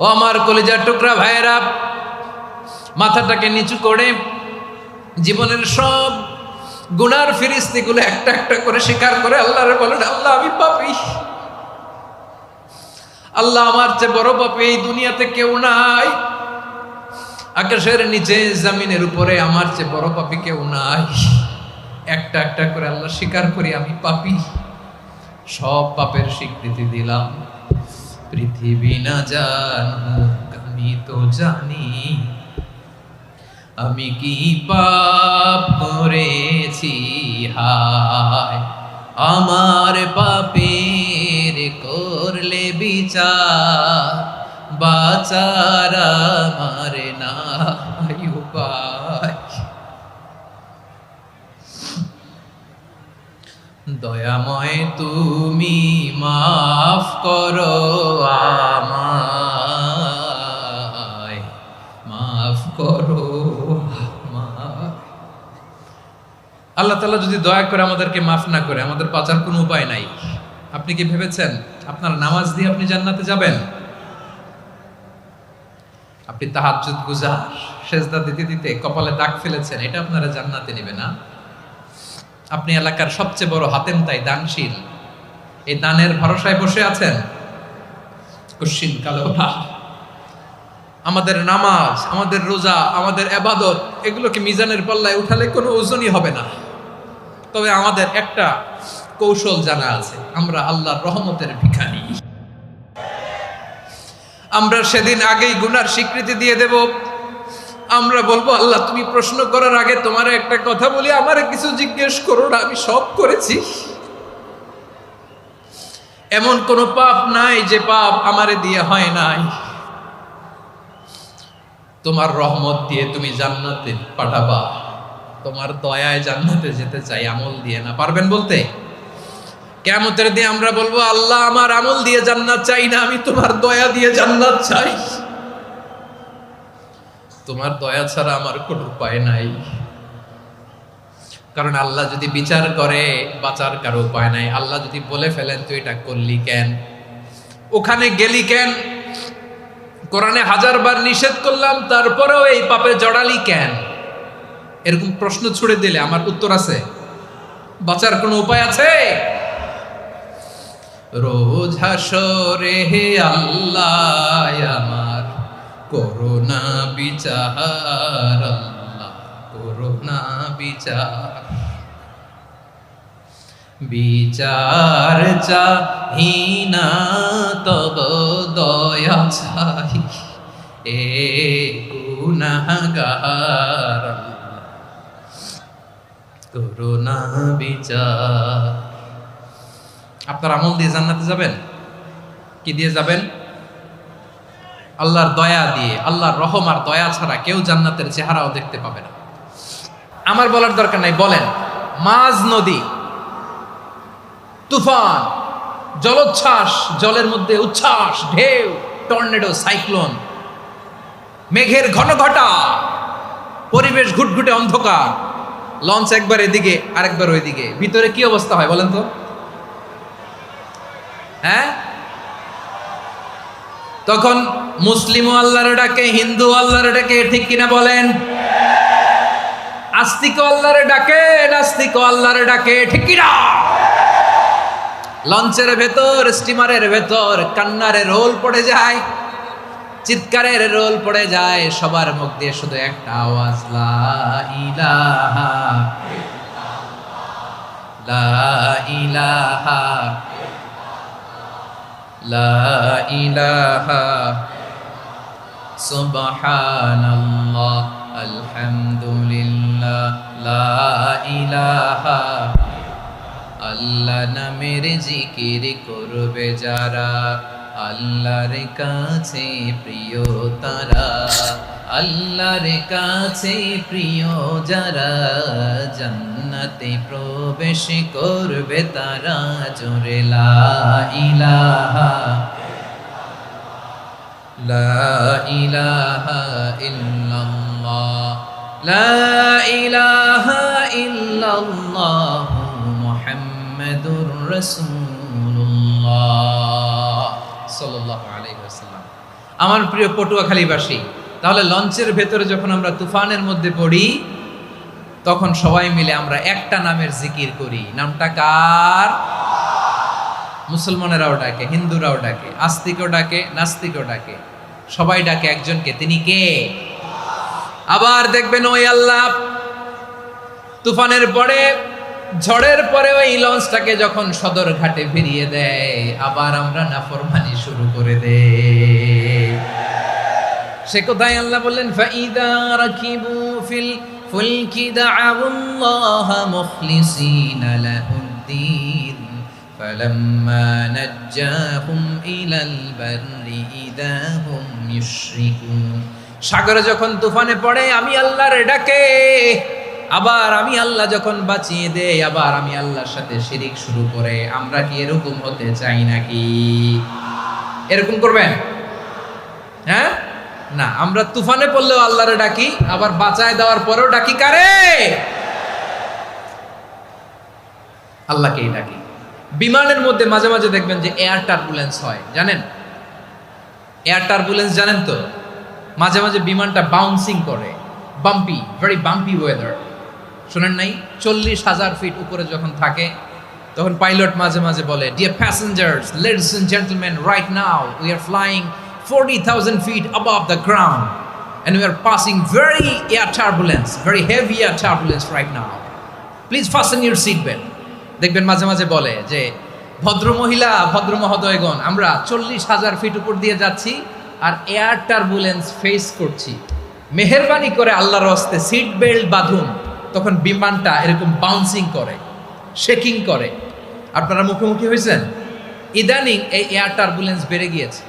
ও আমার কলিজার টুকরা ভাইয়েরা, মাথাটাকে নিচু করে জীবনের সব গুনার ফিরিস্তিগুলো একটা একটা করে স্বীকার করে আল্লাহরে বলেন, আল্লাহ আমি পাপী, আল্লাহ আমার চেয়ে বড় পাপী এই দুনিয়াতে কেউ নাই, আকাশের নিচে জমিনের উপরে আমার চেয়ে বড় পাপী কেউ নাই। একটা একটা করে আল্লাহ স্বীকার করি আমি পাপী, সব পাপের স্বীকৃতি দিলাম। পৃথিবী না জানুক আমি তো জানি, আমি কি পাপ করেছি, হায় আমার পাপের করলে বিচার, বাঁচার আমার নাই উপায়। দয়াময় তুমি মাফ করো আমায়, মাফ করো আমায়। আল্লাহ তাআলা যদি দয়া করে আমাদেরকে মাফ না করে, আমাদের বাঁচার কোনো উপায় নাই। আপনি কি ভেবেছেন আপনার নামাজ দিয়ে আপনি জান্নাতে যাবেন? আপনি তাহাজ্জুদ গুজার, সেজদা দিতে দিতে কপালে দাগ ফেলেছেন, এটা আপনারা জান্নাতে নেবে না? আপনি এলাকার সবচেয়ে বড় হাতেম তাই দানশীল, এই দানের ভরসায় বসে আছেন, কুশ্চিন কালো না। আমাদের নামাজ, আমাদের রোজা, আমাদের ইবাদত, এগুলোকে মিজানের পাল্লায় উঠালে কোনো ওজনই হবে না। তবে আমাদের একটা কৌশল জানা আছে, আমরা আল্লাহর রহমতের ভিখারি। আমরা সেদিন আগেই গুনার স্বীকৃতি দিয়ে দেব। আমরা বলবো, আল্লাহ তুমি প্রশ্ন করার আগে তোমার একটা কথা বলি, আমারে কিছু জিজ্ঞেস করো না, আমি সব করেছি। এমন কোন পাপ নাই যে পাপ আমারে দিয়ে হয় নাই। তোমার রহমত দিয়ে তুমি জান্নাতে পাঠাবা, তোমার দয়ায় জান্নাতে যেতে চাই, আমল দিয়ে না। পারবেন বলতে? কিয়ামতের দিন আমরা বলবো, আল্লাহ আমার আমল দিয়ে জান্নাত চাই না, আমি তোমার দয়া দিয়ে জান্নাত চাই। তোমার দয়া ছাড়া আমার কোনো উপায় নাই। কারণ আল্লাহ যদি বিচার করে, বাঁচার কারো উপায় নাই। আল্লাহ যদি বলে ফেলেন তুই এটা করলি কেন, ওখানে গেলি কেন, কোরআনে 1000 বার নিষেধ করলাম তারপরেও এই পাপে জড়ালি কেন, এরকম প্রশ্ন ছুড়ে দিলে আমার উত্তর আছে? বাঁচার কোনো উপায় আছে? রোজ হাসরে হে আল্লাহ আমার করোনা বিচার, আল্লাহ করোনা বিচার, বিচার চাহি না তব দয়া চাই, এ গুনাহগার করোনা বিচার। আপনার আমল দিয়ে জান্নাতে যাবেন? কি দিয়ে যাবেন? আল্লাহর দয়া দিয়ে। আল্লাহর রহম আর দয়া ছাড়া কেউ জান্নাতের চেহারাও দেখতে পাবে না। আমার বলার দরকার নাই, বলেন। মাঝ নদী, তুফান, জলোচ্ছ্বাস, জলের মধ্যে উচ্ছ্বাস, ঢেউ, টর্নেডো, সাইক্লোন, মেঘের ঘনঘটা, পরিবেশ ঘুটঘুটে অন্ধকার, লঞ্চ একবার এদিকে আরেকবার ওইদিকে, ভিতরে কি অবস্থা হয় বলেন তো? হ্যাঁ, তখন মুসলিমও আল্লাহর ডাকে, হিন্দু আল্লাহর ডাকে, ঠিক কিনা বলেন? আস্তিক আল্লাহর ডাকে, নাস্তিক আল্লাহর ডাকে, ঠিক কিনা? লঞ্চের ভেতর, স্টিমারের ভেতর কান্নারে রোল পড়ে যায়, চিৎকারের রোল পড়ে যায়, সবার মুখ দিয়ে শুধু একটা আওয়াজ, লা ইলাহা লা ইলাহা লা ইলাহা সুবহানাল্লাহ আলহামদুলিল্লাহ লা ইলাহা। আল্লাহ নামের জিকির করবে যারা, আল্লাহর কাছে প্রিয় তারা, আল্লাহর কাছে প্রিয় যারা, জান্নাতে প্রবেশ করবে তারা, জোরে লা ইলাহা লা ইলাহা ইল্লাল্লাহ লা ইলাহা ইল্লাল্লাহ মুহাম্মাদুর রাসূলুল্লাহ সাল্লাল্লাহু আলাইহি ওয়াসাল্লাম। আমার প্রিয় পটুয়াখালীবাসী, তাহলে লঞ্চের ভেতরে যখন আমরা তুফানের মধ্যে পড়ি, তখন সবাই মিলে আমরা একটা নামের জিকির করি। নামটা কার? মুসলমানেরাও ডাকে, হিন্দুরাও ডাকে, আস্তিকও ডাকে, নাস্তিকও ডাকে, সবাই ডাকে একজনকে। তিনি কে? আবার দেখবেন ওই আল্লাহ তুফানের পরে, ঝড়ের পরে ওই লঞ্চটাকে যখন সদর ঘাটে ফিরিয়ে দেয়, আবার আমরা নাফরমানি শুরু করে দেই। সে কোথায়? আল্লাহ বললেন, ফাইদা রাকিবু ফিল ফুলকি দা'আউল্লাহা মুখলিসিনা লাহুদ্দিন ফালাম্মা নাজ্জাহুম ইলাল বাররি ইযা হুম ইউশরিকুন। সাগরে যখন তুফানে পড়ে আমি আল্লাহর ডাকে, আবার আমি আল্লাহ যখন বাঁচিয়ে দেই, আবার আমি আল্লাহর সাথে শিরিক শুরু করে। আমরা কি এরকম হতে চাই নাকি? এরকম করবেন? হ্যাঁ না, আমরা তুফানে পড়লেও আল্লাহরে ডাকি, আবার বাঁচায় দেওয়ার পরেও ডাকি কারে? আল্লাহকেই ডাকি। বিমানের মধ্যে মাঝে মাঝে দেখবেন যে এয়ার টার্বুলেন্স হয়, জানেন? এয়ার টার্বুলেন্স জানেন তো? মাঝে মাঝে বিমানটা বাউন্সিং করে, বাম্পি, ভেরি বাম্পি ওয়েদার। শোনেন নাই? 40,000 ফিট উপরে যখন থাকে, তখন পাইলট মাঝে মাঝে বলে, dear passengers, ladies and gentleman, right now we are flying 40,000 feet above the ground and we are passing very air turbulence, very heavy air turbulence right now. Please fasten your seat belt. দেখবেন মাঝে মাঝে বলে যে, ভদ্র মহিলা, ভদ্র মহোদয়গণ, আমরা 40,000 ফিট উপর দিয়ে যাচ্ছি আর এয়ার টার্বুলেন্স ফেস করছি, মেহেরবানি করে আল্লাহর হস্তে সিট বেল্ট বাঁধুন। তখন বিমানটা এরকম বাউন্সিং করে, শেকিং করে। আপনারা মুখোমুখি হয়েছেন? ইদানিং এই এয়ার টার্বুলেন্স বেড়ে গিয়েছে।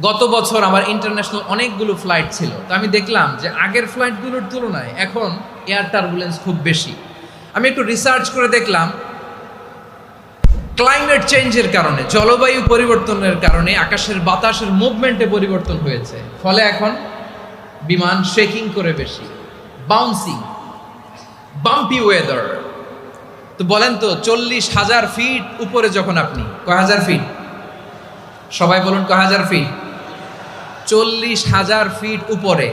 গত বছর আমার ইন্টারন্যাশনাল অনেকগুলো ফ্লাইট ছিল, তো আমি দেখলাম যে আগের ফ্লাইটগুলোর তুলনায় এখন এয়ার টার্বুলেন্স খুব বেশি। আমি একটু রিসার্চ করে দেখলাম, ক্লাইমেট চেঞ্জের কারণে, জলবায়ু পরিবর্তনের কারণে আকাশের বাতাসের মুভমেন্টে পরিবর্তন হয়েছে, ফলে এখন বিমান শেকিং করে বেশি, বাউন্সিং, বাম্পি ওয়েদার। তো বলেন তো, 40,000 ফিট উপরে যখন আপনি, কয় হাজার ফিট? সবাই বলুন, কয় হাজার ফিট? 40,000 ফিট উপরে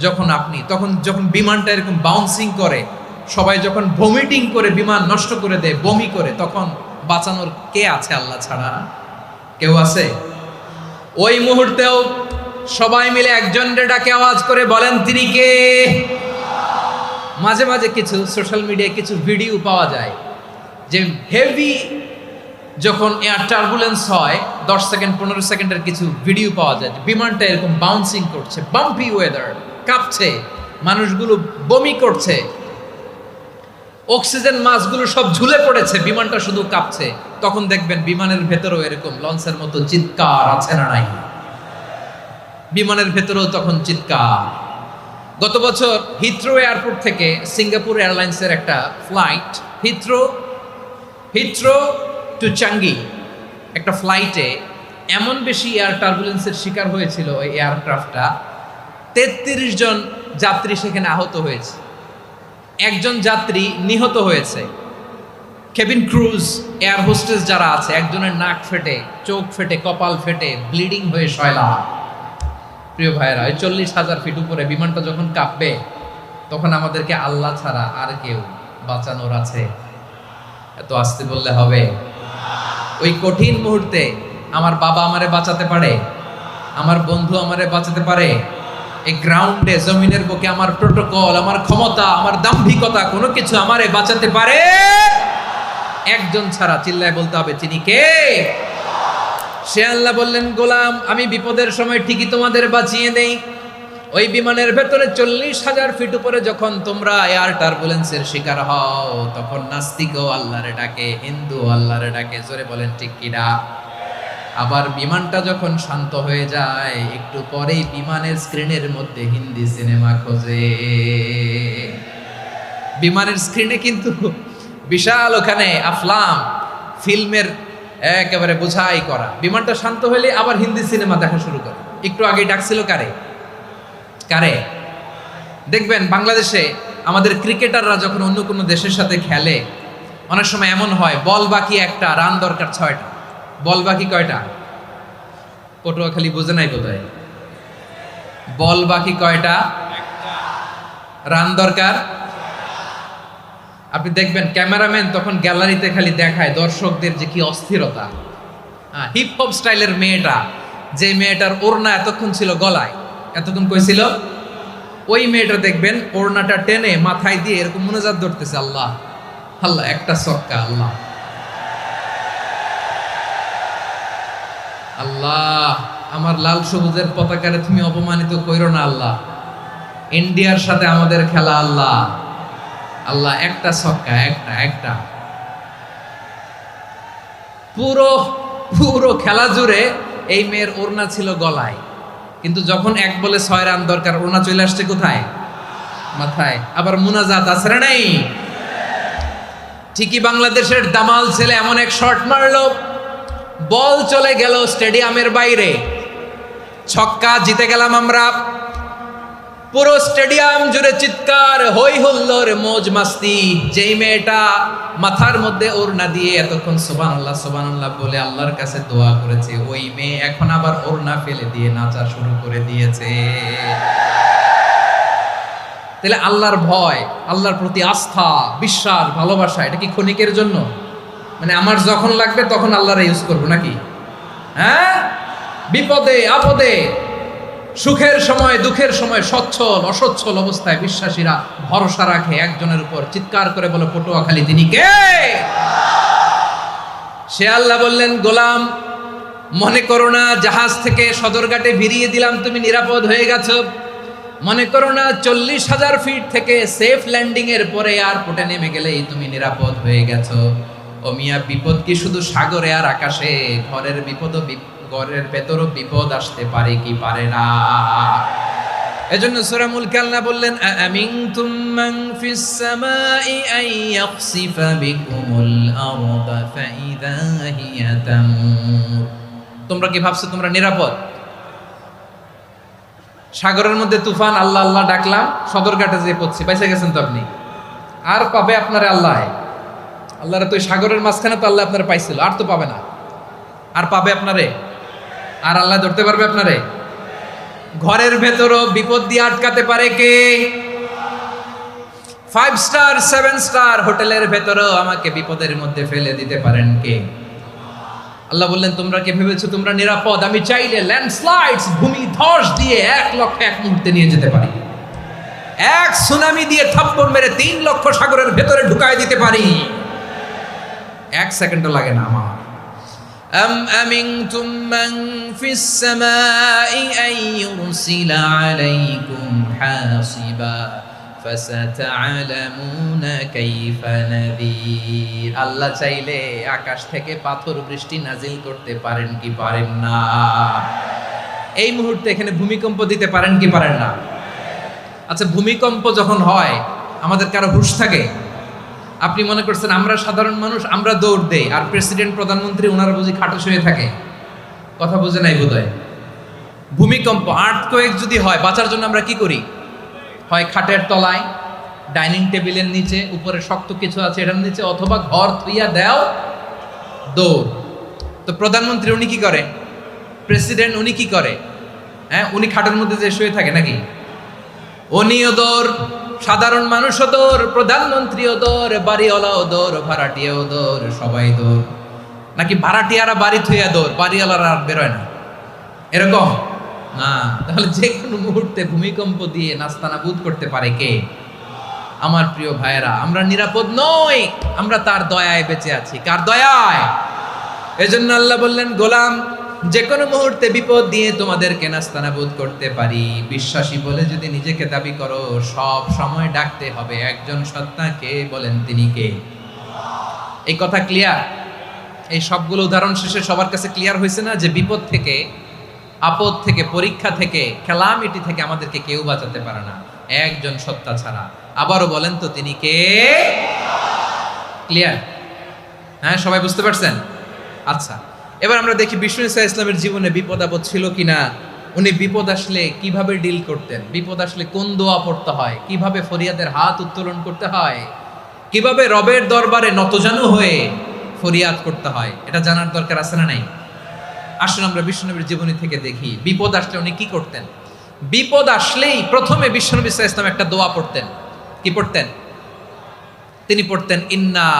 যখন আপনি, তখন যখন বিমানটা এরকম বাউন্সিং করে, সবাই যখন ভমিটিং করে বিমান নষ্ট করে দেয়, বমি করে, তখন বাঁচানোর কে আছে আল্লাহ ছাড়া? কেউ আছে? ওই মুহূর্তেও সবাই মিলে একজনের ডাকে আওয়াজ করে বলেন, তিনি কে? মাঝে মাঝে কিছু সোশ্যাল মিডিয়ায় কিছু ভিডিও পাওয়া যায় যে হেভি যখন এয়ার টার্বুলেন্স হয়, 10 সেকেন্ড 15 সেকেন্ডের কিছু ভিডিও পাওয়া যায়, বিমানটা এরকম বাউন্সিং করছে, বাম্পি ওয়েদার, কাঁপছে, মানুষগুলো বমি করছে, অক্সিজেন মাসগুলো সব ঝুলে পড়েছে, বিমানটা শুধু কাঁপছে। তখন দেখবেন বিমানের ভেতরেও এরকম লঞ্চের মতো চিৎকার আছে না নাই? বিমানের ভেতরেও তখন চিৎকার। গত বছর হিথ্রো এয়ারপোর্ট থেকে সিঙ্গাপুর এয়ারলাইন্সের একটা ফ্লাইট, হিথ্রো টু চাঙ্গি, একটা ফ্লাইটে এমন বেশি এয়ার টার্বুলেন্সের শিকার হয়েছিল ওই এয়ারক্রাফটটা, 33 জন যাত্রী সেখানে আহত হয়েছে, একজন যাত্রী নিহত হয়েছে। কেবিন ক্রুজ, এয়ার হোস্টেস যারা আছে, একজনের নাক ফেটে, চোখ ফেটে, কপাল ফেটে, ব্লিডিং হয়ে শয়লা। প্রিয় ভাইয়েরা, ওই 40,000 ফিট উপরে বিমানটা যখন কাঁপবে, তখন আমাদেরকে আল্লাহ ছাড়া আর কেউ বাঁচানোর আছে? এত আসতে বললে হবে? ওই কঠিন মুহূর্তে আমার বাবা আমারে বাঁচাতে পারে, আমার বন্ধু আমারে বাঁচাতে পারে। এই গ্রাউন্ডে, জমিনের বুকে আমার প্রোটোকল, আমার ক্ষমতা, আমার দাম্ভিকতা, কোনো কিছু আমারে বাঁচাতে পারে একজন ছাড়া। চিল্লায় বলতে হবে, তিনি কে? সে আল্লাহ বললেন, গোলাম, আমি বিপদের সময় ঠিকই তোমাদের বাঁচিয়ে দেই। ওই বিমানের ভেতরে 40,000 ফিট উপরে যখন তোমরা এয়ার টার্বুলেন্সের শিকার হও, তখন নাস্তিকও আল্লাহরে ডাকে, হিন্দু আল্লাহরে ডাকে। জোরে বলেন ঠিক কিনা? আবার বিমানটা যখন শান্ত হয়ে যায়, একটু পরেই বিমানের স্ক্রিনের মধ্যে হিন্দি সিনেমা খোঁজে। বিমানের স্ক্রিনে কিন্তু বিশাল ওখানে আফলাম ফিল্মের একেবারে বোঝাই করা। বিমানটা শান্ত হলে আবার হিন্দি সিনেমা দেখা শুরু করে। একটু আগে ডাকছিল কারে? দেখবেন বাংলাদেশে আমাদের ক্রিকেটাররা যখন অন্য কোনো দেশের সাথে খেলে, অনেক সময় এমন হয়, বল বাকি একটা, রান দরকার 6টা। বল বাকি কয়টা? পটুয়াখালী বোঝে নাই বোধহয়। বল বাকি কয়টা? রান দরকার। আপনি দেখবেন ক্যামেরাম্যান তখন গ্যালারিতে খালি দেখায় দর্শকদের যে কি অস্থিরতা। হিপ হপ স্টাইলের মেয়েটা, যে মেয়েটার ওড়না এতক্ষণ ছিল গলায়, এতক্ষণ কই ছিল, ওই মেয়েটা দেখবেন ওড়নাটা টেনে মাথায় দিয়ে এরকম মুনাজাত ধরতেছে, আল্লাহ আল্লাহ, একটা ছক্কা, আল্লাহ আল্লাহ, আমার লাল সবুজের পতাকারে তুমি অপমানিত কইরো না আল্লাহ, ইন্ডিয়ার সাথে আমাদের খেলা, আল্লাহ আল্লাহ, একটা ছক্কা, একটা একটা। পুরো পুরো খেলা জুড়ে এই মেয়ের ওড়না ছিল গলায়, কিন্তু যখন এক বলে 6 রান দরকার, ওড়না চলে আসছে কোথায়? মাথায়। আবার মুনাজাত আছে না নাই? ঠিকই বাংলাদেশের দামাল ছেলে এমন এক শট মারলো, বল চলে গেল স্টেডিয়ামের বাইরে, ছক্কা, জিতে গেলাম আমরা। পুরো স্টেডিয়াম জুড়ে চিৎকার, হই হুল্লোড়, মৌজ মাস্তি। যেই মেয়েটা মাথার মধ্যে ওড়না দিয়ে এতক্ষণ সুবহানাল্লাহ সুবহানাল্লাহ বলে আল্লাহর কাছে দোয়া করেছে, ওই মেয়ে এখন আবার ওড়না ফেলে দিয়ে নাচা শুরু করে দিয়েছে। তাহলে আল্লাহর ভয়, আল্লাহর প্রতি আস্থা, বিশ্বাস, ভালোবাসা, এটা কি ক্ষণিকের জন্য? মানে আমার যখন লাগবে তখন আল্লাহরে ইউজ করবো নাকি? হ্যাঁ, বিপদে আপদে, সুখের সময় দুঃখের সময়, সচ্ছল অসচ্ছল অবস্থায় বিশ্বাসীরা ভরসা রাখে একজনের উপর, চিৎকার করে বলে পটুয়াখালী তিনি কে? সে আল্লাহ বললেন, গোলাম মনে করো না জাহাজ থেকে সদরঘাটে ভিড়িয়ে দিলাম তুমি নিরাপদ হয়ে গেছো, মনে করো না 40,000 ফিট থেকে সেফ ল্যান্ডিং এর পরে এয়ারপোর্টে নেমে গেলেই তুমি নিরাপদ হয়ে গেছো। ও মিয়া, বিপদ কি শুধু সাগরে আর আকাশে? ঘরের বিপদও, ঘরের ভেতরও বিপদ আসতে পারে কি পারে না? এজন্য সূরা মুলক আল্লাহ বললেন, আমিনতুম মান ফিস সামাই আন ইয়াখসিফা বিকুমুল আরদা ফাইযা হিয়া তামুর। তোমরা কি ভাবছো তোমরা নিরাপদ? সাগরের মধ্যে তুফান, আল্লাহ আল্লাহ ডাকলাম, সদরঘাটে যেয়ে পড়ছি, পয়সা গেছেন তো আপনি। আর পাবে আপনারে আল্লাহ? আল্লাহরে তো সাগরের মাঝখানে তো আল্লাহ আপনারে পাইছিল, আর তো পাবে না। আর পাবে আপনারে? আর আল্লাহ ধরতে পারবে আপনারে? ঘরের ভেতরও বিপদ দিয়ে আটকাতে পারে কে? 5 স্টার 7 স্টার হোটেলের ভেতরও আমাকে বিপদের মধ্যে ফেলে দিতে পারেন কে? আল্লাহ বললেন, তোমরা কি ভেবেছো তোমরা নিরাপদ? আমি চাইলে ল্যান্ডস্লাইডস, ভূমি ধস দিয়ে 1 লক্ষ এক মুহূর্তে নিয়ে যেতে পারি। এক সুনামি দিয়ে থাপ্পড় মেরে 3 লক্ষ সাগরের ভেতরে ঢুকায় দিতে পারি। 1 সেকেন্ডও লাগে না আমার। أم أمنتم من في السماء أن يرسل عليكم حاصبا فستعلمون كيف نذير। আল্লাহ চাইলে আকাশ থেকে পাথর বৃষ্টি নাজিল করতে পারেন কি পারেন না? এই মুহূর্তে এখানে ভূমিকম্প দিতে পারেন কি পারেন না? আচ্ছা, ভূমিকম্প যখন হয় আমাদের কারো হুঁশ থাকে? আপনি মনে করছেন আমরা সাধারণ মানুষ, আমরা দৌড় দেই, আর প্রেসিডেন্ট প্রধানমন্ত্রী ওনারা বুঝি খাটো শুয়ে থাকে? কথা বুঝে নাই বোধহয়। ভূমিকম্প, আর্থকোয়েক যদি হয়, বাঁচার জন্য আমরা কি করি? হয় খাটের তলায়, ডাইনিং টেবিলের নিচে, উপরে শক্ত কিছু আছে এটার নিচে, অথবা ঘর থুইয়া দেও দৌড়। তো প্রধানমন্ত্রী উনি কি করে? প্রেসিডেন্ট উনি কি করে? হ্যাঁ, উনি খাটের মধ্যে যে শুয়ে থাকে নাকি? উনিও দৌড়, সাধারণ মানুষও দৌড়, প্রধানমন্ত্রীও দৌড়, বাড়িওয়ালাও দৌড়, ভাড়াটিয়াও দৌড়, সবাই দৌড়। নাকি ভাড়াটিয়ারা বাড়ি থুইয়া দৌড়, বাড়িওয়ালারা আর বেরোয় না? এরকম না। তাহলে যে কোনো মুহূর্তে ভূমিকম্প দিয়ে নাস্তানাবুদ করতে পারে কে? আমার প্রিয় ভাইয়েরা, আমরা নিরাপদ নই, আমরা তার দয়ায় বেঁচে আছি। কার দয়ায়? এজন্য আল্লাহ বললেন, গোলাম যে কোনো মুহূর্তে বিপদ দিয়ে তোমাদেরকে নাস্তানাবুদ করতে পারি। বিশ্বাসী বলে যদি নিজেকে দাবি করো, সব সময় ডাকতে হবে একজন সত্তাকে। বলেন তিনি কে? এই কথা ক্লিয়ার? এই সবগুলো উদাহরণ শেষে সবার কাছে ক্লিয়ার হয়েছে না যে বিপদ থেকে, আপদ থেকে, পরীক্ষা থেকে, ক্যালামিটি থেকে আমাদেরকে কেউ বাঁচাতে পারে না একজন সত্তা ছাড়া। আবারও বলেন তো তিনি কে? ক্লিয়ার? হ্যাঁ, সবাই বুঝতে পারছেন? আচ্ছা, এবার আমরা দেখি বিষ্ণু ঈসা ইসলামের জীবনে বিপদ আপদ ছিল কিনা। উনি বিপদ আসলে কিভাবে ডিল করতেন, বিপদ আসলে কোন দোয়া পড়তে হয়, কিভাবে ফরিয়াদের হাত উত্তোলন করতে হয়, কিভাবে রবের দরবারে নতজানু হয়ে ফরিয়াদ করতে হয়, এটা জানার দরকার আছে না নাই? আসুন আমরা বিষ্ণু নবীর জীবনী থেকে দেখি বিপদ আসলে উনি কি করতেন। বিপদ আসলেই প্রথমে বিশ্বনবী সাল্লাল্লাহু আলাইহি ওয়াসাল্লাম একটা দোয়া পড়তেন। কি পড়তেন? তিনি পড়তেন ইন্না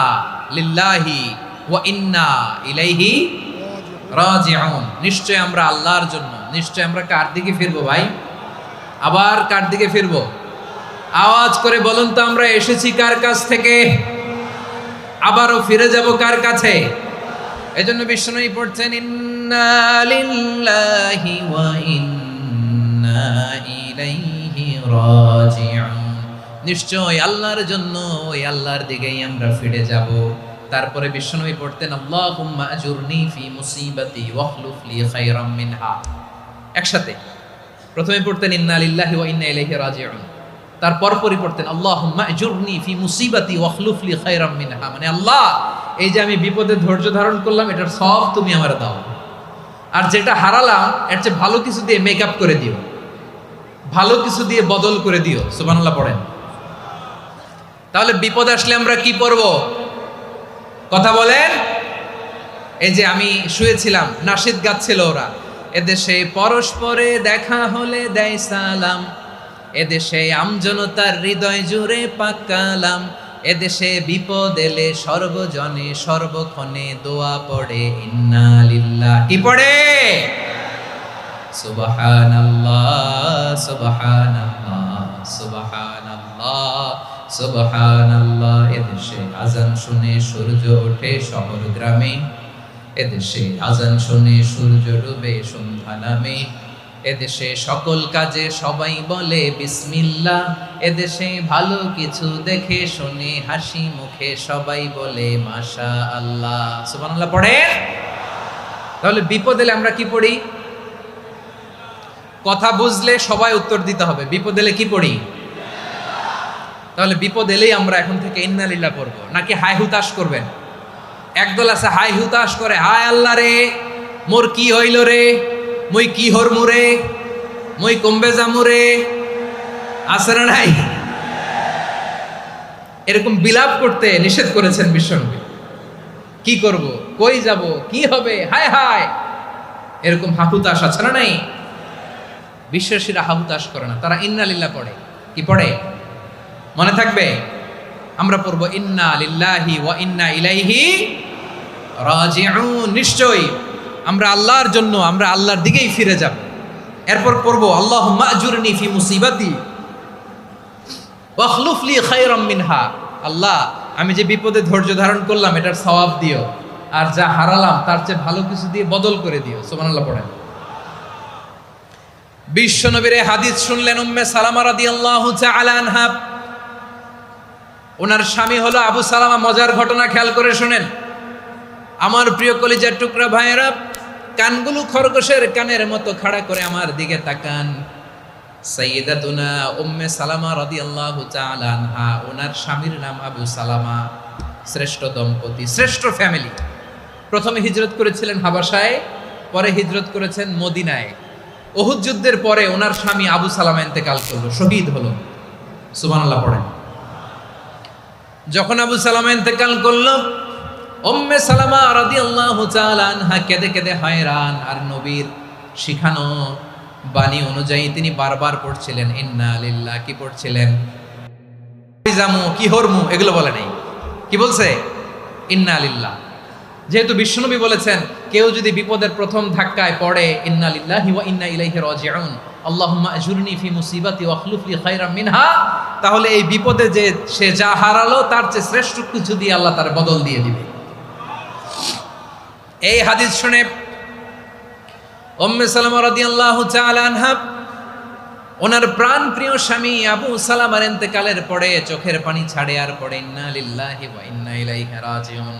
লিল্লাহি ওয়া ইন্না ইলাইহি রাজিউন। নিশ্চয় আমরা আল্লাহর জন্য, নিশ্চয় আমরা কার দিকে ফিরবো ভাই? আবার কার দিকে ফিরবো? আওয়াজ করে বলুন তো, আমরা এসেছি কার কাছ থেকে, আবারও ফিরে যাব কার কাছে? এজন্য বিশ্বনবী পড়ছেন ইন্না লিল্লাহি ওয়া ইন্না ইলাইহি রাজিউন। নিশ্চয় আল্লাহর জন্য, ওই আল্লাহর দিকেই আমরা ফিরে যাব। তারপরে বিশ্বনবী পড়তেন আল্লাহুম্মা আজুরনি ফি মুসিবাতি ওয়াখলুফ লি খায়রাম মিনহা। একসাথে প্রথমে পড়তেন ইন্না লিল্লাহি ওয়া ইন্না ইলাইহি রাজিউন, তারপর পরই পড়তেন আল্লাহুম্মা আজুরনি ফি মুসিবাতি ওয়াখলুফ লি খায়রাম মিনহা। মানে আল্লাহ, এই যে আমি বিপদে ধৈর্য ধারণ করলাম, এটার সব তুমি আমার দাও, আর যেটা হারালাম এর চেয়ে ভালো কিছু দিয়ে মেকআপ করে দিও, ভালো কিছু দিয়ে বদল করে দিও। সুবহানাল্লাহ পড়েন। তাহলে বিপদ আসলে আমরা কি পড়ব? কথা বলেন। এই যে আমি শুয়েছিলাম, নাশিদ গাচ্ছিল ওরা, এদেশে পরস্পরে দেখা হলে দেয় সালাম, এদেশে আমজনতার হৃদয় জুড়ে পাকালাম, এদেশে বিপদ এলে সর্বজনে সর্বক্ষণে দোয়া পড়ে ইন্না লিল্লাহ। কি পড়ে? সুবহানাল্লাহ সুবহানাল্লাহ সুবহানাল্লাহ সুবহানাল্লাহ। এদেশে আজান শুনে সূর্য ওঠে শহর গ্রামে, এদেশে আজান শুনে সূর্য ডুবে সন্ধ্যা নামে, এদেশে সকল কাজে সবাই বলে বিসমিল্লাহ, এদেশে ভালো কিছু দেখে শুনে হাসি মুখে সবাই বলে মাশাআল্লাহ। সুবহানাল্লাহ পড়েন। তাহলে বিপদ এলে আমরা কি পড়ি? কথা বুঝলে সবাই উত্তর দিতে হবে। বিপদ এলে কি পড়ি? তাহলে বিপদ এলেই আমরা এখন থেকে ইন্না লিল্লাহ পড়বো, নাকি হাই হুতাশ করবেন? একদল আছে হাই হুতাশ করে, হায় আল্লাহ রে মোর কি হইল রে, মই কি হরমু রে, মই কমবে জামু রে, আছে না নাই? এরকম বিলাপ করতে নিষেধ করেছেন বিশ্বনবী। কি করব, কই যাব, কি হবে, হায় হায়, এরকম হাহুতাশ আছে না নাই? বিশ্বাসীরা হাহুতাশ করে না, তারা ইন্না লিল্লাহ পড়ে। কি পড়ে? মনে থাকবে? আমরা পড়বো ইন্না লিল্লাহি ওয়া ইন্না ইলাইহি রাজিউন। নিশ্চয়ই আমরা আল্লাহর জন্য, আমরা আল্লাহর দিকেই ফিরে যাব। এরপর পড়বো আল্লাহুম্মা আজুরনি ফি মুসিবাতি ওয়াখলুফ লি খায়রাম মিনহা। আল্লাহ, আমি যে বিপদে ধৈর্য ধারণ করলাম এটার সওয়াব দিও, আর যা হারালাম তার চেয়ে ভালো কিছু দিয়ে বদল করে দিও। সুবহানাল্লাহ পড়েন। বিশ্বনবীর হাদিস শুনলেন উম্মে সালামা রাদিয়াল্লাহু তাআলা আনহা। ওনার স্বামী হলো আবু সালামা। মজার ঘটনা খেয়াল করে শুনেন আমার প্রিয় কলিজার টুকরা ভাইয়েরা। কানগুলো খরগোশের কানের মতো খাড়া করে আমার দিকে তাকান। সাইয়্যিদাতুনা উম্মে সালামা রাদিয়াল্লাহু তাআলা আনহা, ওনার স্বামীর নাম আবু সালামা। শ্রেষ্ঠ দম্পতি, শ্রেষ্ঠ ফ্যামিলি। প্রথমে হিজরত করেছিলেন হাবাসায়, পরে হিজরত করেছেন মদিনায়। উহুদ যুদ্ধের পরে ওনার স্বামী আবু সালামা ইন্তেকাল করলো, শহীদ হলো। সুবহানাল্লাহ পড়েন। যখন আবু সালামা ইন্তেকাল করলো, উম্মে সালামা রাদিয়াল্লাহু তাআলা আনহা কেঁদে কেঁদে হয়রান। আর নবীর শিখানো বাণী অনুযায়ী তিনি বারবার পড়ছিলেন ইন্না লিল্লাহ। কি পড়ছিলেন? জামু কি হরমু এগুলো বলে নাই। কি বলছে? ইন্না লিল্লাহ। যেহেতু বিশ্বনবী বলেছেন কেউ যদি বিপদের প্রথম ধাক্কায় পড়ে ইন্না লিল্লাহি ওয়া ইন্না ইলাইহি রাজিউন, আল্লাহুম্মা আজুরনি ফি মুসিবাতি ওয়াখলুফ লি খায়রাম মিনহা, তাহলে এই বিপদে যে সে যা হারালো তার চেয়ে শ্রেষ্ঠ কিছু দিয়ে আল্লাহ তার বদল দিয়ে দিবে। এই হাদিস শুনে উম্মে সালামা রাদিয়াল্লাহু তাআলা আনহা ওনার প্রাণ প্রিয় স্বামী আবু সালামার ইন্তেকালের পরে চোখের পানি ছাড়ে আর পড়ে ইন্না লিল্লাহি ওয়া ইন্না ইলাইহি রাজিউন,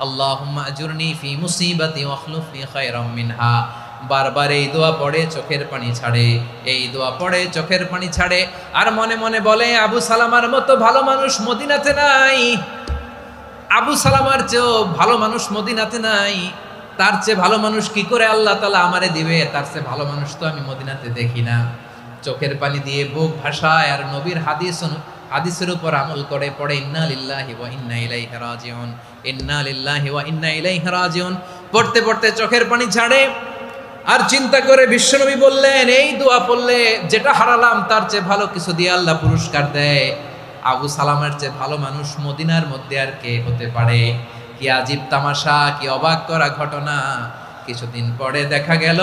আল্লাহুম্মা আজুরনি ফি মুসিবাতি ওয়াখলুফ লি খায়রাম মিনহা। বারবার এই দোয়া পড়ে চোখের পানি ছাড়ে, এই দোয়া পড়ে চোখের পানি ছাড়ে, আর মনে মনে বলে আবু সালামার মতো ভালো মানুষ মদিনাতে নাই, আবু সালামার চেয়েও ভালো মানুষ মদিনাতে নাই, তার চেয়ে ভালো মানুষ কি করে আল্লাহ তাআলা আমারে দিবে, তার চেয়ে ভালো মানুষ তো আমি মদিনাতে দেখি না। চোখের পানি দিয়ে বুক ভাসায় আর নবীর হাদিসের উপর আমল করে পড়ে ইন্না লিল্লাহি ওয়া ইন্না ইলাইহি রাজিউন, ইন্না লিল্লাহি ওয়া ইন্না ইলাইহি রাজিউন। পড়তে পড়তে চোখের পানি ছাড়ে। আর চিন্তা করে বিশ্বনবী বললেন, এই দোয়া পড়লে যেটা হারালাম তার চেয়ে ভালো কিছু দিয়ে আল্লাহ পুরস্কার দেয়। আবু সালামের চেয়ে ভালো মানুষ মদিনার মধ্যে আর কে হতে পারে? কি আজীব তামাশা, কি অবাক করা ঘটনা। কিছুদিন পরে দেখা গেল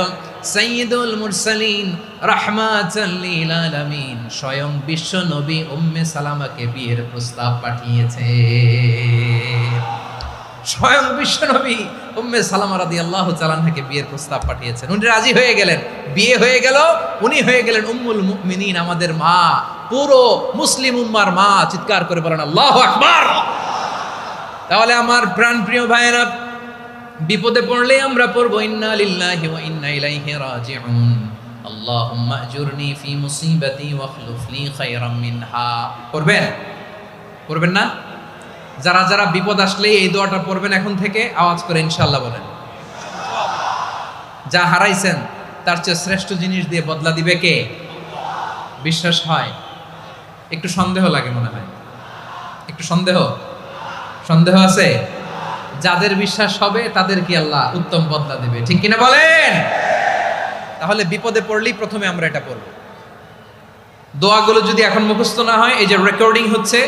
সাইয়্যিদুল মুরসালিন রাহমাতাল লিল আলামিন স্বয়ং বিশ্ব নবী উম্মে সালামাকে বিয়ের প্রস্তাব পাঠিয়েছে। স্বয়ং বিশ্ব নবী উম্মে সালামা রাদিয়াল্লাহু তাআলা আনহাকে বিয়ের প্রস্তাব পাঠিয়েছেন। উনি রাজি হয়ে গেলেন, বিয়ে হয়ে গেল, উনি হয়ে গেলেন উম্মুল মুমিনিন, আমাদের মা, পুরো মুসলিম উম্মার মা। চিৎকার করে বলেন আল্লাহু আকবার। তাহলে আমার প্রাণপ্রিয় ভাইয়েরা, বিপদে পড়লে আমরা পড়ব ইন্না লিল্লাহি ওয়া ইন্না ইলাইহি রাজিউন, আল্লাহুম্মা আজুরনি ফি মুসিবাতি ওয়া খলুফ লি খায়রাম মিনহা। পড়বেন? পড়বেন না? যারা যারা বিপদ আসলে এই দোয়াটা পড়বেন এখন থেকে আওয়াজ করে ইনশাআল্লাহ বলেন। যা হারাইছেন তার চেয়ে শ্রেষ্ঠ জিনিস দিয়ে বদলা দিবে কে? বিশ্বাস হয়? একটু সন্দেহ লাগে মনে হয়, একটু সন্দেহ আছে? যাদের বিশ্বাস হবে তাদের কি আল্লাহ উত্তম বদলা দিবে, ঠিক কিনা বলেন? তাহলে বিপদে পড়লেই প্রথমে আমরা এটা পড়ব। দোয়াগুলো যদি এখন মুখস্থ না হয়, এই যে রেকর্ডিং হচ্ছে,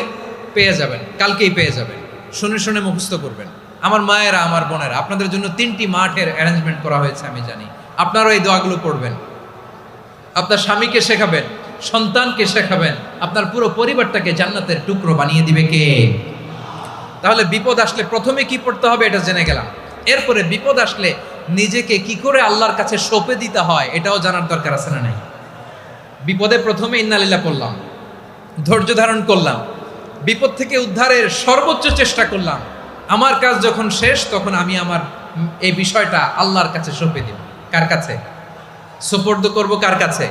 পেয়ে যাবেন, কালকেই পেয়ে যাবেন। শুনে শুনে মুখস্থ করবেন। আমার মায়েরা, আমার বোনেরা, আপনাদের জন্য 3টি মাঠের অ্যারেঞ্জমেন্ট করা হয়েছে, আমি জানি। আপনারাও এই দোয়াগুলো পড়বেন, আপনার স্বামীকে শেখাবেন, সন্তানকে শেখাবেন, আপনার পুরো পরিবারটাকে জান্নাতের টুকরো বানিয়ে দিবে কে? তাহলে বিপদ আসলে প্রথমে কি পড়তে হবে এটা জেনে গেলাম। এরপরে বিপদ আসলে নিজেকে কি করে আল্লাহর কাছে সঁপে দিতে হয় এটাও জানার দরকার আছে না নাই? বিপদে প্রথমে ইন্নালিল্লাহ করলাম, ধৈর্য ধারণ করলাম, বিপদ থেকে উদ্ধারের সর্বোচ্চ চেষ্টা করলাম। আমার কাজ যখন শেষ তখন আমি আমার এই বিষয়টা আল্লাহর কাছে সঁপে দিব। কার কাছে সুপর্দ করব? কার কাছে?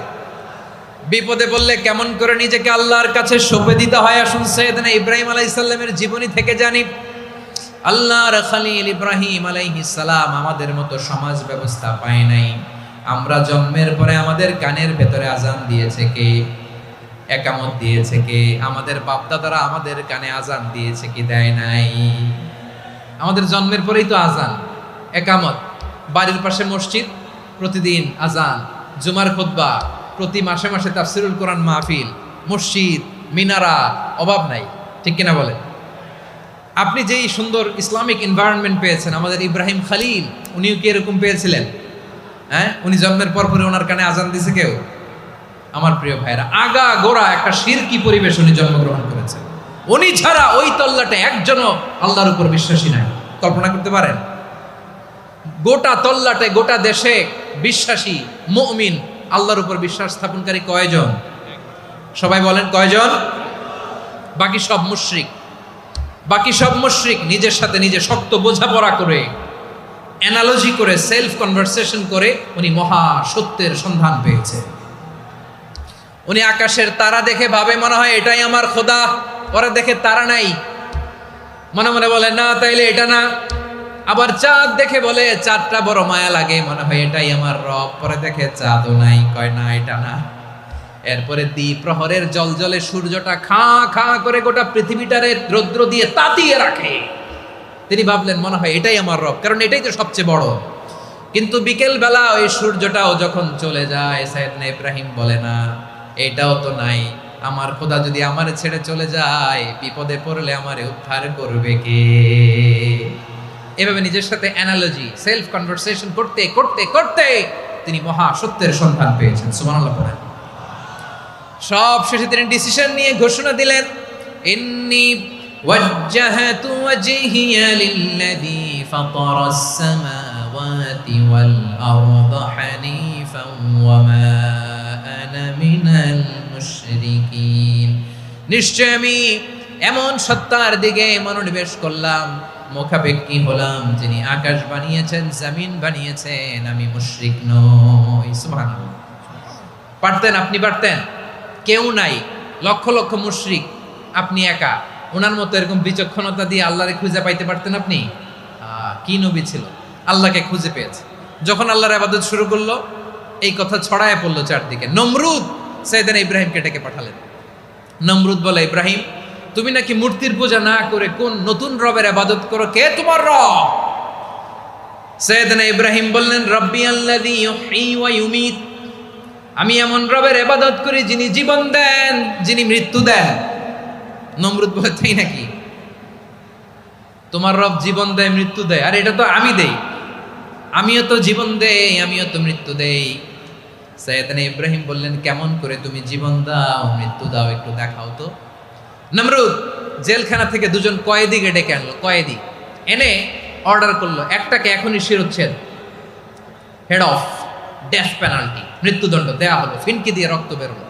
বিপদে বললে কেমন করে নিজেকে আল্লাহর কাছে সঁপে দিতে হয় আসুন সাইয়েদনা ইব্রাহিম আলাইহিস সালামের জীবনী থেকে জানি। আল্লাহর খলিল ইব্রাহিম আলাইহিস সালাম আমাদের মতো সমাজ ব্যবস্থা পায় নাই। আমরা জন্মের পরে আমাদের কানের ভেতরে আজান দিয়েছে কে? একামত দিয়েছে কে? আমাদের বাপদাদারা আমাদের কানে আজান দিয়েছে কি? দেয় নাই। আমাদের জন্মের পরেই তো আজান, একামত, বাড়ির পাশে মসজিদ, প্রতিদিন আজান, জুমার খুতবা, প্রতি মাসে মাসে তাফসিরুল কোরআন মাহফিল, মসজিদ, মিনারা, অভাব নাই, ঠিক কিনা বলেন? আপনি যেই সুন্দর ইসলামিক এনভায়রনমেন্ট পেয়েছেন, আমাদের ইব্রাহিম খলিল উনিও কি এরকম পেয়েছিলেন? হ্যাঁ, উনি জন্মের পর পরে ওনার কানে আজান দিয়েছে কেউ? আমার প্রিয় ভাইরা, আগা গোড়া একটা শিরকি পরিবেশ উনি জন্মগ্রহণ করেছেন। উনি ছাড়া ওই তল্লাটে একজনও আল্লাহর উপর বিশ্বাসী নাই। কল্পনা করতে পারেন? গোটা তল্লাটে, গোটা দেশে বিশ্বাসী মুমিন, আল্লাহর উপর বিশ্বাস স্থাপনকারী কয়জন? সবাই বলেন কয়জন? বাকি সব মুশরিক। বাকি সব মুশরিক নিজের সাথে নিজে শক্ত বোঝাপড়া করে, অ্যানালজি করে, সেলফ কনভারসেশন করে উনি মহা সত্যের সন্ধান পেয়েছে। উনি আকাশের তারা দেখে ভাবে মনে হয় এটাই আমার খোদা। পরে দেখে তারা নাই, মনে মনে বলে না তাইলে এটা না। আবার চাঁদ দেখে বলে চাঁদটা বড় মায়া লাগে, মনে হয় এটাই আমার রব। পরে দেখে চাঁদও নাই, কয় না এটা না। এরপরে দ্বীপ প্রহরের জলজলে সূর্যটা খাঁ খাঁ করে গোটা পৃথিবীটারে রৌদ্র দিয়ে তাতিয়ে রাখে। তিনি ভাবলেন মনে হয় এটাই আমার রব, কারণ এটাই তো সবচেয়ে বড়। কিন্তু বিকেল বেলা ওই সূর্যটাও যখন চলে যায়, সাইয়েদনা ইব্রাহিম বলে না এটাও তো নাই। আমার খোদা যদি আমারে ছেড়ে চলে যায়, বিপদে পড়লে আমারে উদ্ধার করবে কে? এভাবে নিজের সাথে অ্যানালজি, সেলফ কনভারসেশন করতে করতে করতে তিনি মহা সত্যের সন্ধান পেয়েছেন। সুবহানাল্লাহ পড়েন। সব শেষে তিনি ডিসিশন নিয়ে ঘোষণা দিলেন, ইন্নী ওয়াজ্জাহাতু ওয়াজহিয়া লিল্লাযী ফাতারাস সামাওয়াতি ওয়াল আরদা হানিফান ওয়া মা আনা মিনাল মুশরিকিন। নিশ্চয় আমি এমন সত্তার দিকে মনোনিবেশ করলাম, মুখাপেক্ষী হলাম, যিনি আকাশ বানিয়েছেন, জমিন বানিয়েছেন, আমি মুশরিক নই। সুবহানাল্লাহ। পারতেন? আপনি পারতেন? কেউ নাই, লক্ষ লক্ষ মুশরিক, আপনি একা। ওনার মতো এরকম বিচক্ষণতা দিয়ে আল্লাহরে খুঁজে পাইতে পারতেন আপনি? কি নবী ছিল, আল্লাহকে খুঁজে পেয়েছে। যখন আল্লাহর ইবাদত শুরু করলো, এই কথা ছড়ায় পড়লো চারদিকে। নমরুদ সাইয়েদনা ইব্রাহিমকে ডেকে পাঠালেন। নমরুদ বলে, ইব্রাহিম তুমি নাকি মূর্তির পূজা না করে কোন নতুন রবের ইবাদত করো, কে তোমার রব? সাইয়েদনা ইব্রাহিম বললেন রব্বি আল্লাযী ইউহয়ী ওয়া ইউমীত, আমি এমন রবের ইবাদত করি যিনি জীবন দেন, যিনি মৃত্যু দেন। নমরুদ বলে তাই নাকি? তোমার রব জীবন দেয় মৃত্যু দেয়, আর এটা তো আমি দেই, আমিও তো জীবন দেই, আমিও তো মৃত্যু দেই। সাইয়েদনা ইব্রাহিম বললেন কেমন করে তুমি জীবন দাও মৃত্যু দাও একটু দেখাও তো। নমরুদ জেলখানা থেকে দুজন কয়েদিকে ডেকে আনলো, কয়েদি এনে অর্ডার করলো একটাকে এখনই শিরোচ্ছেদ, হেড অফ, ডেথ পেনাল্টি, মৃত্যুদণ্ড দেয়া হলো, ফিনকি দিয়ে রক্ত বেরোলো।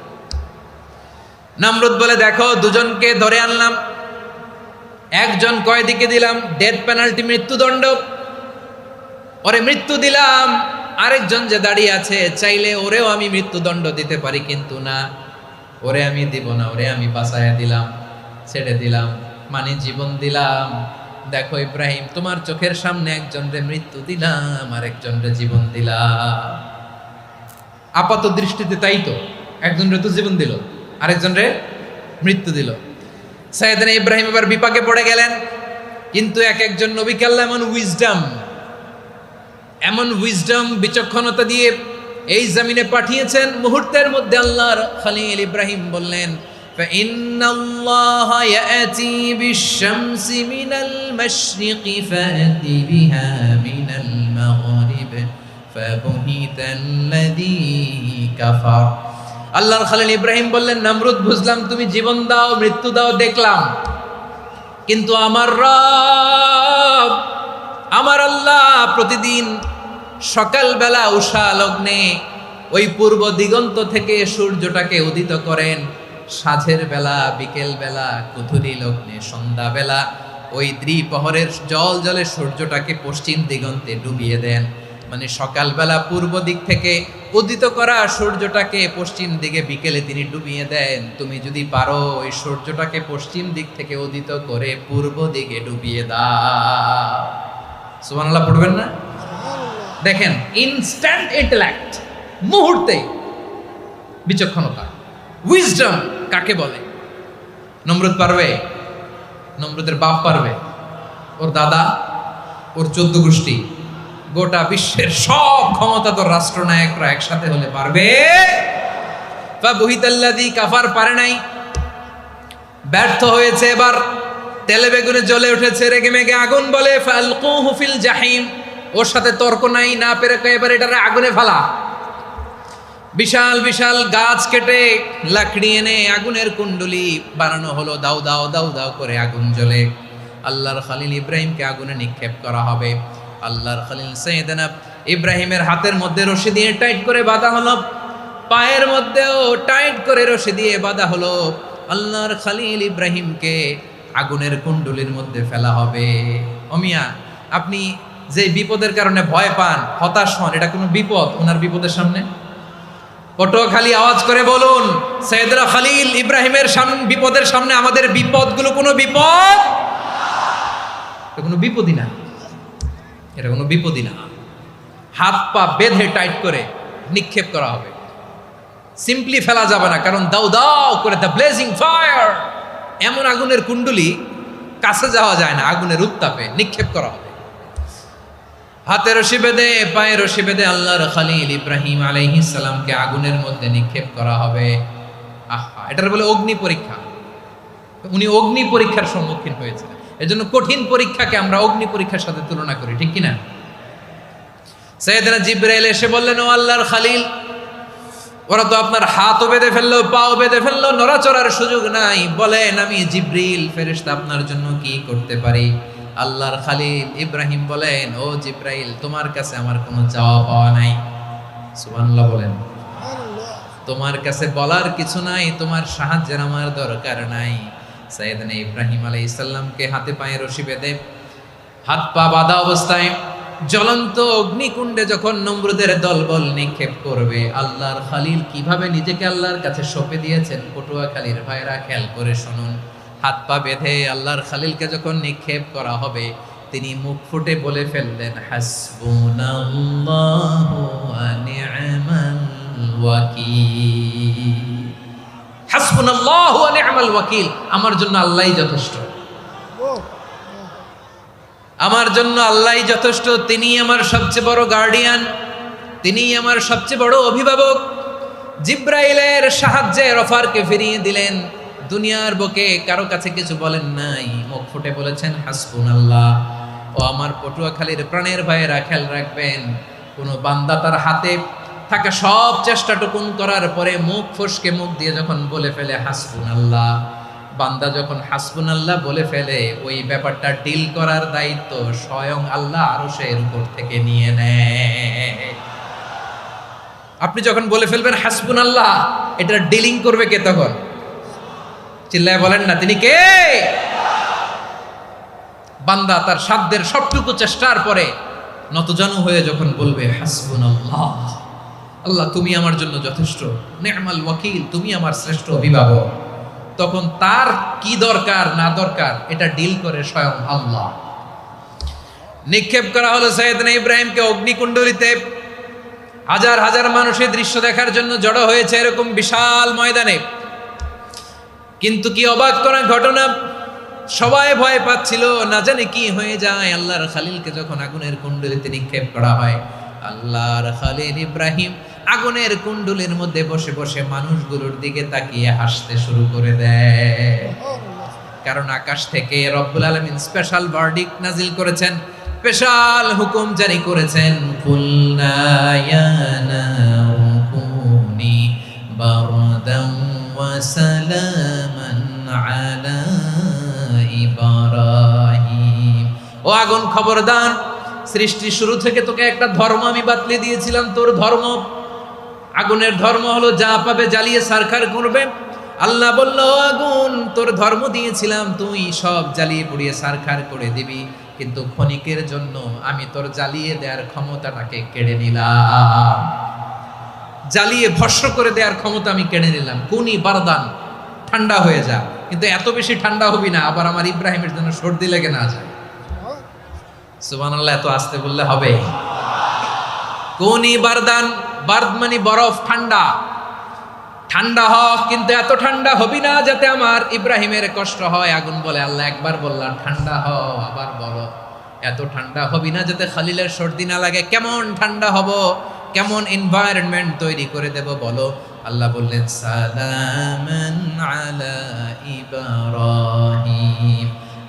নমরুদ বলে দেখো দুজনকে ধরে আনলাম, একজন কয়েদিকে দিলাম ডেথ পেনাল্টি, মৃত্যুদণ্ড, ওরে মৃত্যু দিলাম। আরেকজন যে দাঁড়িয়ে আছে চাইলে ওরেও আমি মৃত্যুদণ্ড দিতে পারি, কিন্তু না, ওরে আমি দিব না, ওরে আমি বাঁচাইয়া দিলাম, ছেড়ে দিলাম, মানে জীবন দিলাম। দেখো ইব্রাহিম, তোমার চোখের সামনে একজনরে মৃত্যু দিলাম, আরেকজনরে জীবন দিলাম। আপাত দৃষ্টিতে তাই তো, একজনরে তো জীবন দিল, আরেকজনরে মৃত্যু দিল। সাইয়েদনা ইব্রাহিম এবার বিপাকে পড়ে গেলেন, কিন্তু এক একজন নবীকে আল্লাহ এমন উইজডম বিচক্ষণতা দিয়ে এই জমিনে পাঠিয়েছেন, মুহূর্তের মধ্যে আল্লাহর খলিল ইব্রাহিম বললেন ফাইন্নাল্লাহা ইয়াতি বিশ-শামসি মিনাল মাশরিকি ফাতি বিহা মিনাল মাগরিব ফাবুহিতাল্লাযী কাফার। আল্লাহর খলিল ইব্রাহিম বললেন নমরুদ বুঝলাম তুমি জীবন দাও মৃত্যু দাও দেখলাম, কিন্তু আমার রব আমার আল্লাহ প্রতিদিন সকালবেলা উষা লগ্নে ওই পূর্ব দিগন্ত থেকে সূর্যটাকে উদিত করেন, সাঁঝের বেলা, বিকেল বেলা, কুথুরি লগ্নে, সন্ধ্যা বেলা ওই দ্বিপ্রহরের জল জলে সূর্যটাকে পশ্চিম দিগন্তে ডুবিয়ে দেন। মানে সকালবেলা পূর্ব দিক থেকে উদিত করা সূর্যটাকে পশ্চিম দিকে বিকেলে তিনি ডুবিয়ে দেন। তুমি যদি পারো ওই সূর্যটাকে পশ্চিম দিক থেকে উদিত করে পূর্ব দিকে ডুবিয়ে দাও। সুবহানাল্লাহ পড়বেন না? দেখেন ইনস্ট্যান্ট ইন্টেলেক্ট, মুহূর্তে বিচক্ষণতা, উইজডম কাকে বলে? নমরুদ পারবে? নমরুদের বাপ পারবে? ওর দাদা, ওর 14 গোষ্ঠী, গোটা বিশ্বের সব ক্ষমতাধর রাষ্ট্রনায়করা একসাথে হলে পারবে? ফাবুহিতাল্লাযী কাফার পারে নাই, ব্যর্থ হয়েছে। এবার তেলে বেগুনে জ্বলে উঠেছে, রেগে মেগে আগুন বলে ফালকুহু ফিল জাহিম। ওর সাথে তর্ক নাই, না পেরে এবার এটারে আগুনে ফেলা। বিশাল বিশাল গাছ কেটে লাকড়ি এনে আগুনের কুণ্ডলি বানানো হলো, দাও দাও দাও দাও করে আগুন জ্বলে। আল্লাহর খলিল ইব্রাহিমকে আগুনে নিক্ষেপ করা হবে। আল্লাহর খলিল সাইয়েদনা ইব্রাহিমের হাতের মধ্যে রশি দিয়ে টাইট করে বাঁধা হলো, পায়ের মধ্যেও টাইট করে রশি দিয়ে বাঁধা হলো। আল্লাহর খলিল ইব্রাহিমকে আগুনের কুণ্ডলির মধ্যে ফেলা হবে। ওমিয়া, আপনি যে বিপদের কারণে ভয় পান, হতাশ হন, এটা কোনো বিপদ ওনার বিপদের সামনে? পটুয়াখালী আওয়াজ করে বলুন, সাইয়েদনা খলিল ইব্রাহিমের বিপদের সামনে আমাদের বিপদগুলো কোনো বিপদ? এটা কোনো বিপদই না, এটা কোনো বিপদই না। হাত পা বেঁধে টাইট করে নিক্ষেপ করা হবে, সিম্পলি ফেলা যাবে না, কারণ দাও দাও করে দ্য ব্লেজিং ফায়ার, এমন আগুনের কুণ্ডলি, কাছে যাওয়া যায় না, আগুনের উত্তাপে নিক্ষেপ করা হবে। হাতে রশি বেঁধে, পায়ে রশি বেঁধে আল্লাহর খলিল ইব্রাহিম আলাইহিস সালামকে আগুনের মধ্যে নিক্ষেপ করা হবে। আহা, এটার বলে অগ্নি পরীক্ষা। উনি অগ্নি পরীক্ষার সম্মুখীন হয়েছিলেন, এজন্য কঠিন পরীক্ষাকে আমরা অগ্নি পরীক্ষার সাথে তুলনা করি, ঠিক কিনা? সাইয়েদনা জিবরাইল এসে বললেন, ও আল্লাহর খলিল, ওরা তো আপনার হাতও বেঁধে ফেললো, পাও বেঁধে ফেললো, নড়াচড়ার সুযোগ নাই, বলেন আমি জিবরিল ফেরেশতা আপনার জন্য কি করতে পারি? আল্লাহর খলিল ইব্রাহিম বলেন, ও জিবরাইল, তোমার কাছে আমার কোনো চাওয়া পাওয়া নাই। সুবহানাল্লাহ বলেন। তোমার কাছে বলার কিছু নাই, তোমার সাহায্যের আমার দরকার নাই। সাইয়েদনা ইব্রাহিম আলাইহিস সালামকে হাতে পায়ে রশি বেঁধে, হাত পা বাঁধা অবস্থায় জ্বলন্ত অগ্নিকুণ্ডে যখন নমরুদের দলবল নিক্ষেপ করবে, আল্লাহর খলিল কিভাবে নিজেকে আল্লাহর কাছে সঁপে দিয়েছেন, পটুয়াখালীর ভাইরা খেয়াল করে শুনুন। হাত পা বেঁধে আল্লাহর খলিলকে যখন নিক্ষেপ করা হবে, তিনি মুখ ফুটে বলে ফেললেন, হাসবুনাল্লাহু ওয়া নি'মাল ওয়াকিল। হাসবুনাল্লাহু ওয়া নি'মাল ওয়াকিল, আমার জন্য আল্লাহই যথেষ্ট। আমার জন্য আল্লাহই যথেষ্ট, তিনিই আমার সবচেয়ে বড় গার্ডিয়ান, তিনিই আমার সবচেয়ে বড় অভিভাবক। জিব্রাইলের সাহায্যে অফারকে ফিরিয়ে দিলেন। দুনিয়ার বুকে কারো কাছে কিছু বলেন নাই, মুখ ফুটে বলেছেন হাসবুনাল্লাহ। ও আমার পটুয়াখালীর প্রাণের ভাইয়েরা, খেয়াল রাখবেন, কোনো বান্দা তার হাতে থাকা সব চেষ্টাটুকুন করার পরে মুখ ফসকে মুখ দিয়ে যখন বলে ফেলে হাসবুনাল্লাহ, বান্দা যখন হাসবুনাল্লাহ বলে ফেলে, ওই ব্যাপারটা ডিল করার দায়িত্ব স্বয়ং আল্লাহ আরশের উপর থেকে নিয়ে নেয়। আপনি যখন বলে ফেলবেন হাসবুনাল্লাহ, এটা ডিলিং করবে কে তখন? চিল্লায় বলেন না, তিনি কে? বান্দা তার সাধ্যের সবটুকু চেষ্টার পরে নতজানু হয়ে যখন বলবে হাসবুনাল্লাহ, আল্লাহ তুমি আমার জন্য যথেষ্ট, নি'মাল ওয়াকিল, তুমি আমার শ্রেষ্ঠ অভিভাবক, তখন তার কি দরকার না দরকার এটা ডিল করে স্বয়ং আল্লাহ। নিক্ষেপ করা হলো সাইয়েদনা ইব্রাহিমকে অগ্নিকুণ্ডলিতে। হাজার হাজার মানুষের দৃশ্য দেখার জন্য জড়ো হয়েছে এরকম বিশাল ময়দানে। কিন্তু কি অবাক করা ঘটনা, সবাই ভয় পাচ্ছিল, না জানে কি হয়ে যায়। আল্লাহর খালিলকে যখন আগুনের কুণ্ডলিতে নিক্ষেপ করা হয়, আল্লাহর খালিল ইব্রাহিম আগুনের কুণ্ডলীর মধ্যে বসে বসে মানুষগুলোর দিকে তাকিয়ে হাসতে শুরু করে দেয়। কারণ আকাশ থেকে রব্বুল আলামিন স্পেশাল ভার্ডিক্ট নাজিল করেছেন, স্পেশাল হুকুম জারি করেছেন, কুলনা ইয়া নারু কুনি বারদান ওয়া সালামান আলা ইব্রাহিম। ও আগুন, খবরদার, সৃষ্টির শুরু থেকে তোকে একটা ধর্ম আমি বাতলে দিয়েছিলাম। তোর ধর্ম, আগুনের ধর্ম হলো যা পাবে জ্বালিয়ে সারখার করবে। আল্লাহ বলল, আগুন, তোর ধর্ম দিয়েছিলাম, তুই সব জ্বালিয়ে পুড়িয়ে সারখার করে দিবি, কিন্তু ক্ষণিকের জন্য আমি তোর জ্বালিয়ে দেওয়ার ক্ষমতাটাকে কেড়ে নিলাম, জ্বালিয়ে ভস্ম করে দেওয়ার ক্ষমতা আমি কেড়ে নিলাম। কুনি বারদান, ঠান্ডা হয়ে যা। কিন্তু এত বেশি ঠান্ডা হবি না আবার আমার ইব্রাহিমের জন্য সর্দি লেগে না যায়। সুবহানাল্লাহ, এত আস্তে বললে হবে? কুনি বারদান, বারদ মানে বরফ, ঠান্ডা। ঠান্ডা হ, কিন্তু এত ঠান্ডা হবি না যাতে আমার ইব্রাহিমের কষ্ট হয়। আগুন বলে, আল্লাহ একবার বললাম ঠান্ডা হ, আবার বলো এত ঠান্ডা হবি না যাতে খালিলের সর্দি না লাগে। কেমন ঠান্ডা হব, কেমন এনভায়রনমেন্ট তৈরি করে দেব বলো। আল্লাহ বললেন, সালামান আলা ইব্রাহিম,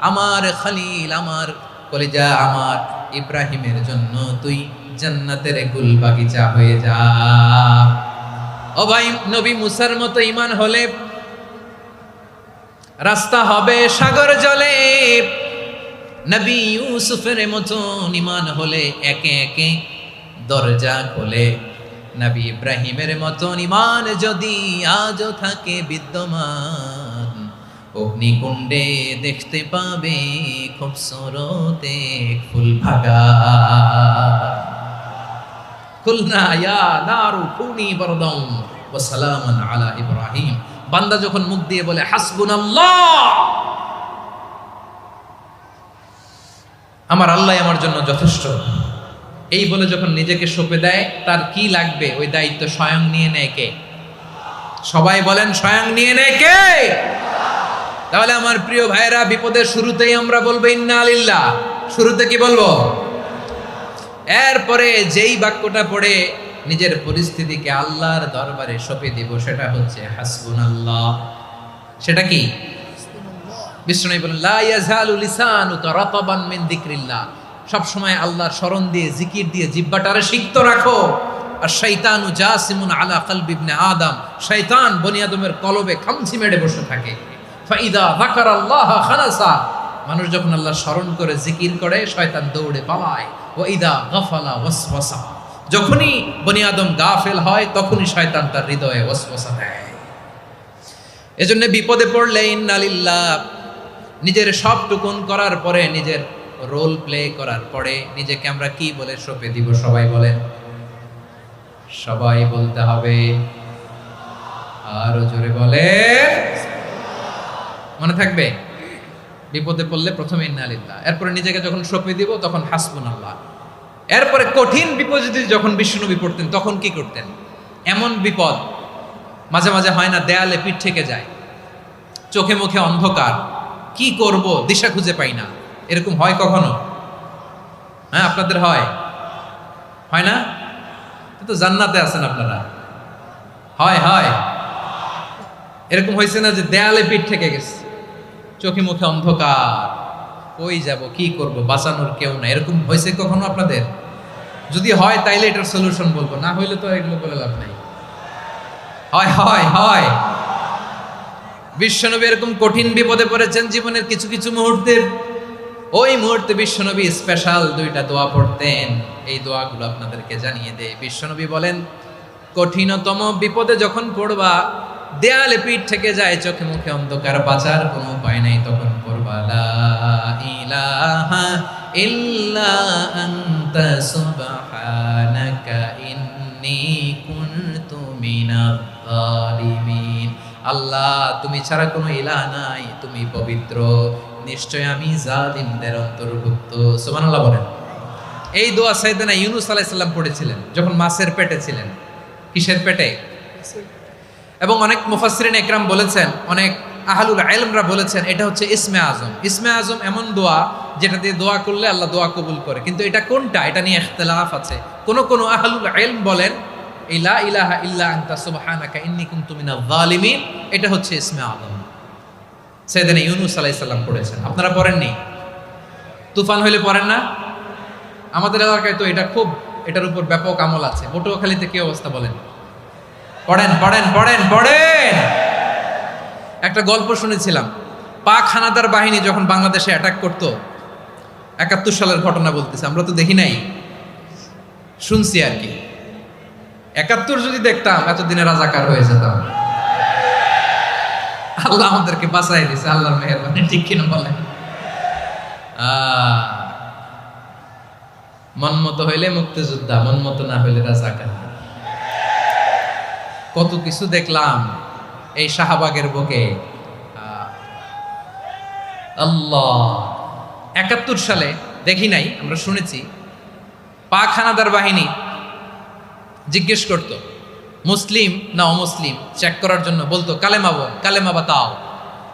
আমার খালিল, আমার কলিজা, আমার ইব্রাহিমের জন্য তুই জান্নাতের গুল বাগিচা হয়ে যা। ও ভাই, নবী মুসার মতো ঈমান হলে রাস্তা হবে সাগর জলে, নবী ইউসুফের মতো ঈমান হলে একে একে দরজা খোলে। নবী ইব্রাহিমের মতো ঈমান যদি আজও থাকে বিদ্যমান, অগ্নিকুণ্ডে দেখতে পাবে খুবসুরত এক ফুল বাগান। কুলনা ইয়া নারু কুনি বারদান ওয়া সালামান আলা ইব্রাহিম। বান্দা যখন মুখ দিয়ে বলে হাসবুনাল্লাহ, আমার আল্লাহ আমার জন্য যথেষ্ট, এই বলে যখন নিজেকে সঁপে দেয়, তার কি লাগবে ওই দায়িত্ব স্বয়ং নিয়ে নেয় কে? সবাই বলেন, স্বয়ং নিয়ে নেয় কে? তাহলে আমার প্রিয় ভাইরা, বিপদের শুরুতেই আমরা বলবো ইন্না লিল্লাহ। শুরুতে কি বলবো? এরপরে যেই বাক্যটা পড়ে নিজের পরিস্থিতিকে আল্লাহর দরবারে সঁপে দিব, সেটা হচ্ছে হাসবুনাল্লাহ। সেটা কি? বিষ্ণু বলেন, লা ইয়াজালু লিসানুকা রাতাবান মিন যিকরিল্লাহ। সব সময় আল্লাহর স্মরণ দিয়ে, জিকির দিয়ে জিহ্বাটারে সিক্ত রাখো। আর শয়তানু জাসিমুন আলা কলবি ইবনে আদম, শয়তান বনি আদমের কলবে খামচি মেরে বসে থাকে। ফাইদা যাকারাল্লাহ খানাসা, মানুষ যখন আল্লাহ স্মরণ করে জিকির করে, শয়তান দৌড়ে পালায়। ওয়া ইদা গাফালা ওয়াসওয়াসা, যখনই বনি আদম গাফেল হয় তখনই শয়তান তার হৃদয়ে ওয়াসওয়াসা দেয়। এজন্য বিপদে পড়লে ইন্না লিল্লাহ, নিজের সবটুকুন করার পরে, নিজের রোল প্লে করার পরে নিজেকে আমরা কি বলে সঁপে দিব? সবাই বলেন, সবাই বলতে হবে। আরো জোরে বলে, মনে থাকবে? বিপদে পড়লে প্রথমে ইন্না লিল্লাহ, এরপরে নিজেকে যখন সঁপে দিব তখন হাসবুনাল্লাহ। এরপরে কঠিন বিপদে যখন বিষ্ণুনবী পড়তেন তখন কি করতেন? এমন বিপদ মাঝে মাঝে হয় না, দেয়ালে পিঠ থেকে যায়, চোখে মুখে অন্ধকার, কি করব দিশা খুঁজে পাই না, এরকম হয় কখনো? হ্যাঁ, আপনাদের হয় হয় না? তো জান্নাতে আছেন আপনারা। হয় হয় এরকম হয়েছে না যে দেয়ালে পিঠ থেকে গেছে, চোখে মুখে অন্ধকার, কই যাব, কি করব, বাঁচানোর কেউ না, এরকম হয়েছে কখনো আপনাদের? যদি হয় তাইলে এটার সলিউশন বলবো, না হইলে তো এগুলো বলে লাভ নাই। হয় হয় হয় বিশ্বনবী এরকম কঠিন বিপদে পড়েছেন জীবনের কিছু কিছু মুহূর্তে। ওই মুহূর্তে বিশ্বনবী স্পেশাল 2টা দোয়া পড়তেন। এই দোয়াগুলো আপনাদেরকে জানিয়ে দেয়। বিশ্বনবী বলেন, কঠিনতম বিপদে যখন পড়বা, দেয়ালে পিঠ থেকে যায়, চোখে মুখে অন্ধকার, বাঁচার কোনো উপায় নাই, তখন পড়বা লা ইলাহা ইল্লা আনতা সুবহানাকা ইন্নী কুনতু মিনাজ জালিমিন। আল্লাহ, তুমি ছাড়া কোনো ইলাহ নাই, তুমি পবিত্র, নিশ্চয় আমি জালিমদের অন্তর্ভুক্ত। সুবহানাল্লাহ বলেন। এই দোয়া সাইয়েদনা ইউনূস আলাইহিস সালাম পড়েছিলেন যখন মাছের পেটে ছিলেন। কিসের পেটে? এবং অনেক মুফাসসিরিন ইকরাম বলেছেন, অনেক আহলুল ইলমরা বলেছেন, এটা হচ্ছে ইসমে আজম। ইসমে আজম এমন দোয়া যেটা দিয়ে দোয়া করলে আল্লাহ দোয়া কবুল করে, কিন্তু এটা কোনটা, এটা নিয়ে ইখতিলাফ আছে। কোন আহলুল ইলম বলেন লা ইলাহা ইল্লা আনতা সুবহানাকা ইন্নী কুনতু মিনাজ জালিমিন, এটা হচ্ছে ইসমে আজম। সাইয়েদনা ইউনূস আলাইহিস সালাম পড়েছেন, আপনারা পড়েননি? তুফান হইলে পড়েন না? আমাদের এলাকায় তো এটা খুব, এটার উপর ব্যাপক আমল আছে। পটুয়াখালীতে কি অবস্থা বলেন? পড়েন পড়েন পড়েন পড়েন। একটা গল্প শুনেছিলাম, পাক হানাদার বাহিনী যখন বাংলাদেশে অ্যাটাক করতো, 71 সালের ঘটনা বলতেছে, আমরা তো দেখি নাই, শুনছি আর কি। 71 যদি দেখতাম এতদিনে রাজাকার হয়ে যেতাম। আল্লাহ আমাদেরকে বাঁচাই দিয়েছে, আল্লাহর মেহেরবানি, ঠিক কিনা বলেন? মন মতো হইলে মুক্তিযোদ্ধা, মন মতো না হইলে রাজাকার। কত কিছু দেখলাম এই শাহবাগের বুকে। আল্লাহ, 71 সালে দেখি নাই, আমরা শুনেছি, পাক হানাদার বাহিনী জিজ্ঞেস করতো মুসলিম না অমুসলিম চেক করার জন্য, বলতো কালেমা বল, কালেমা বাতাও।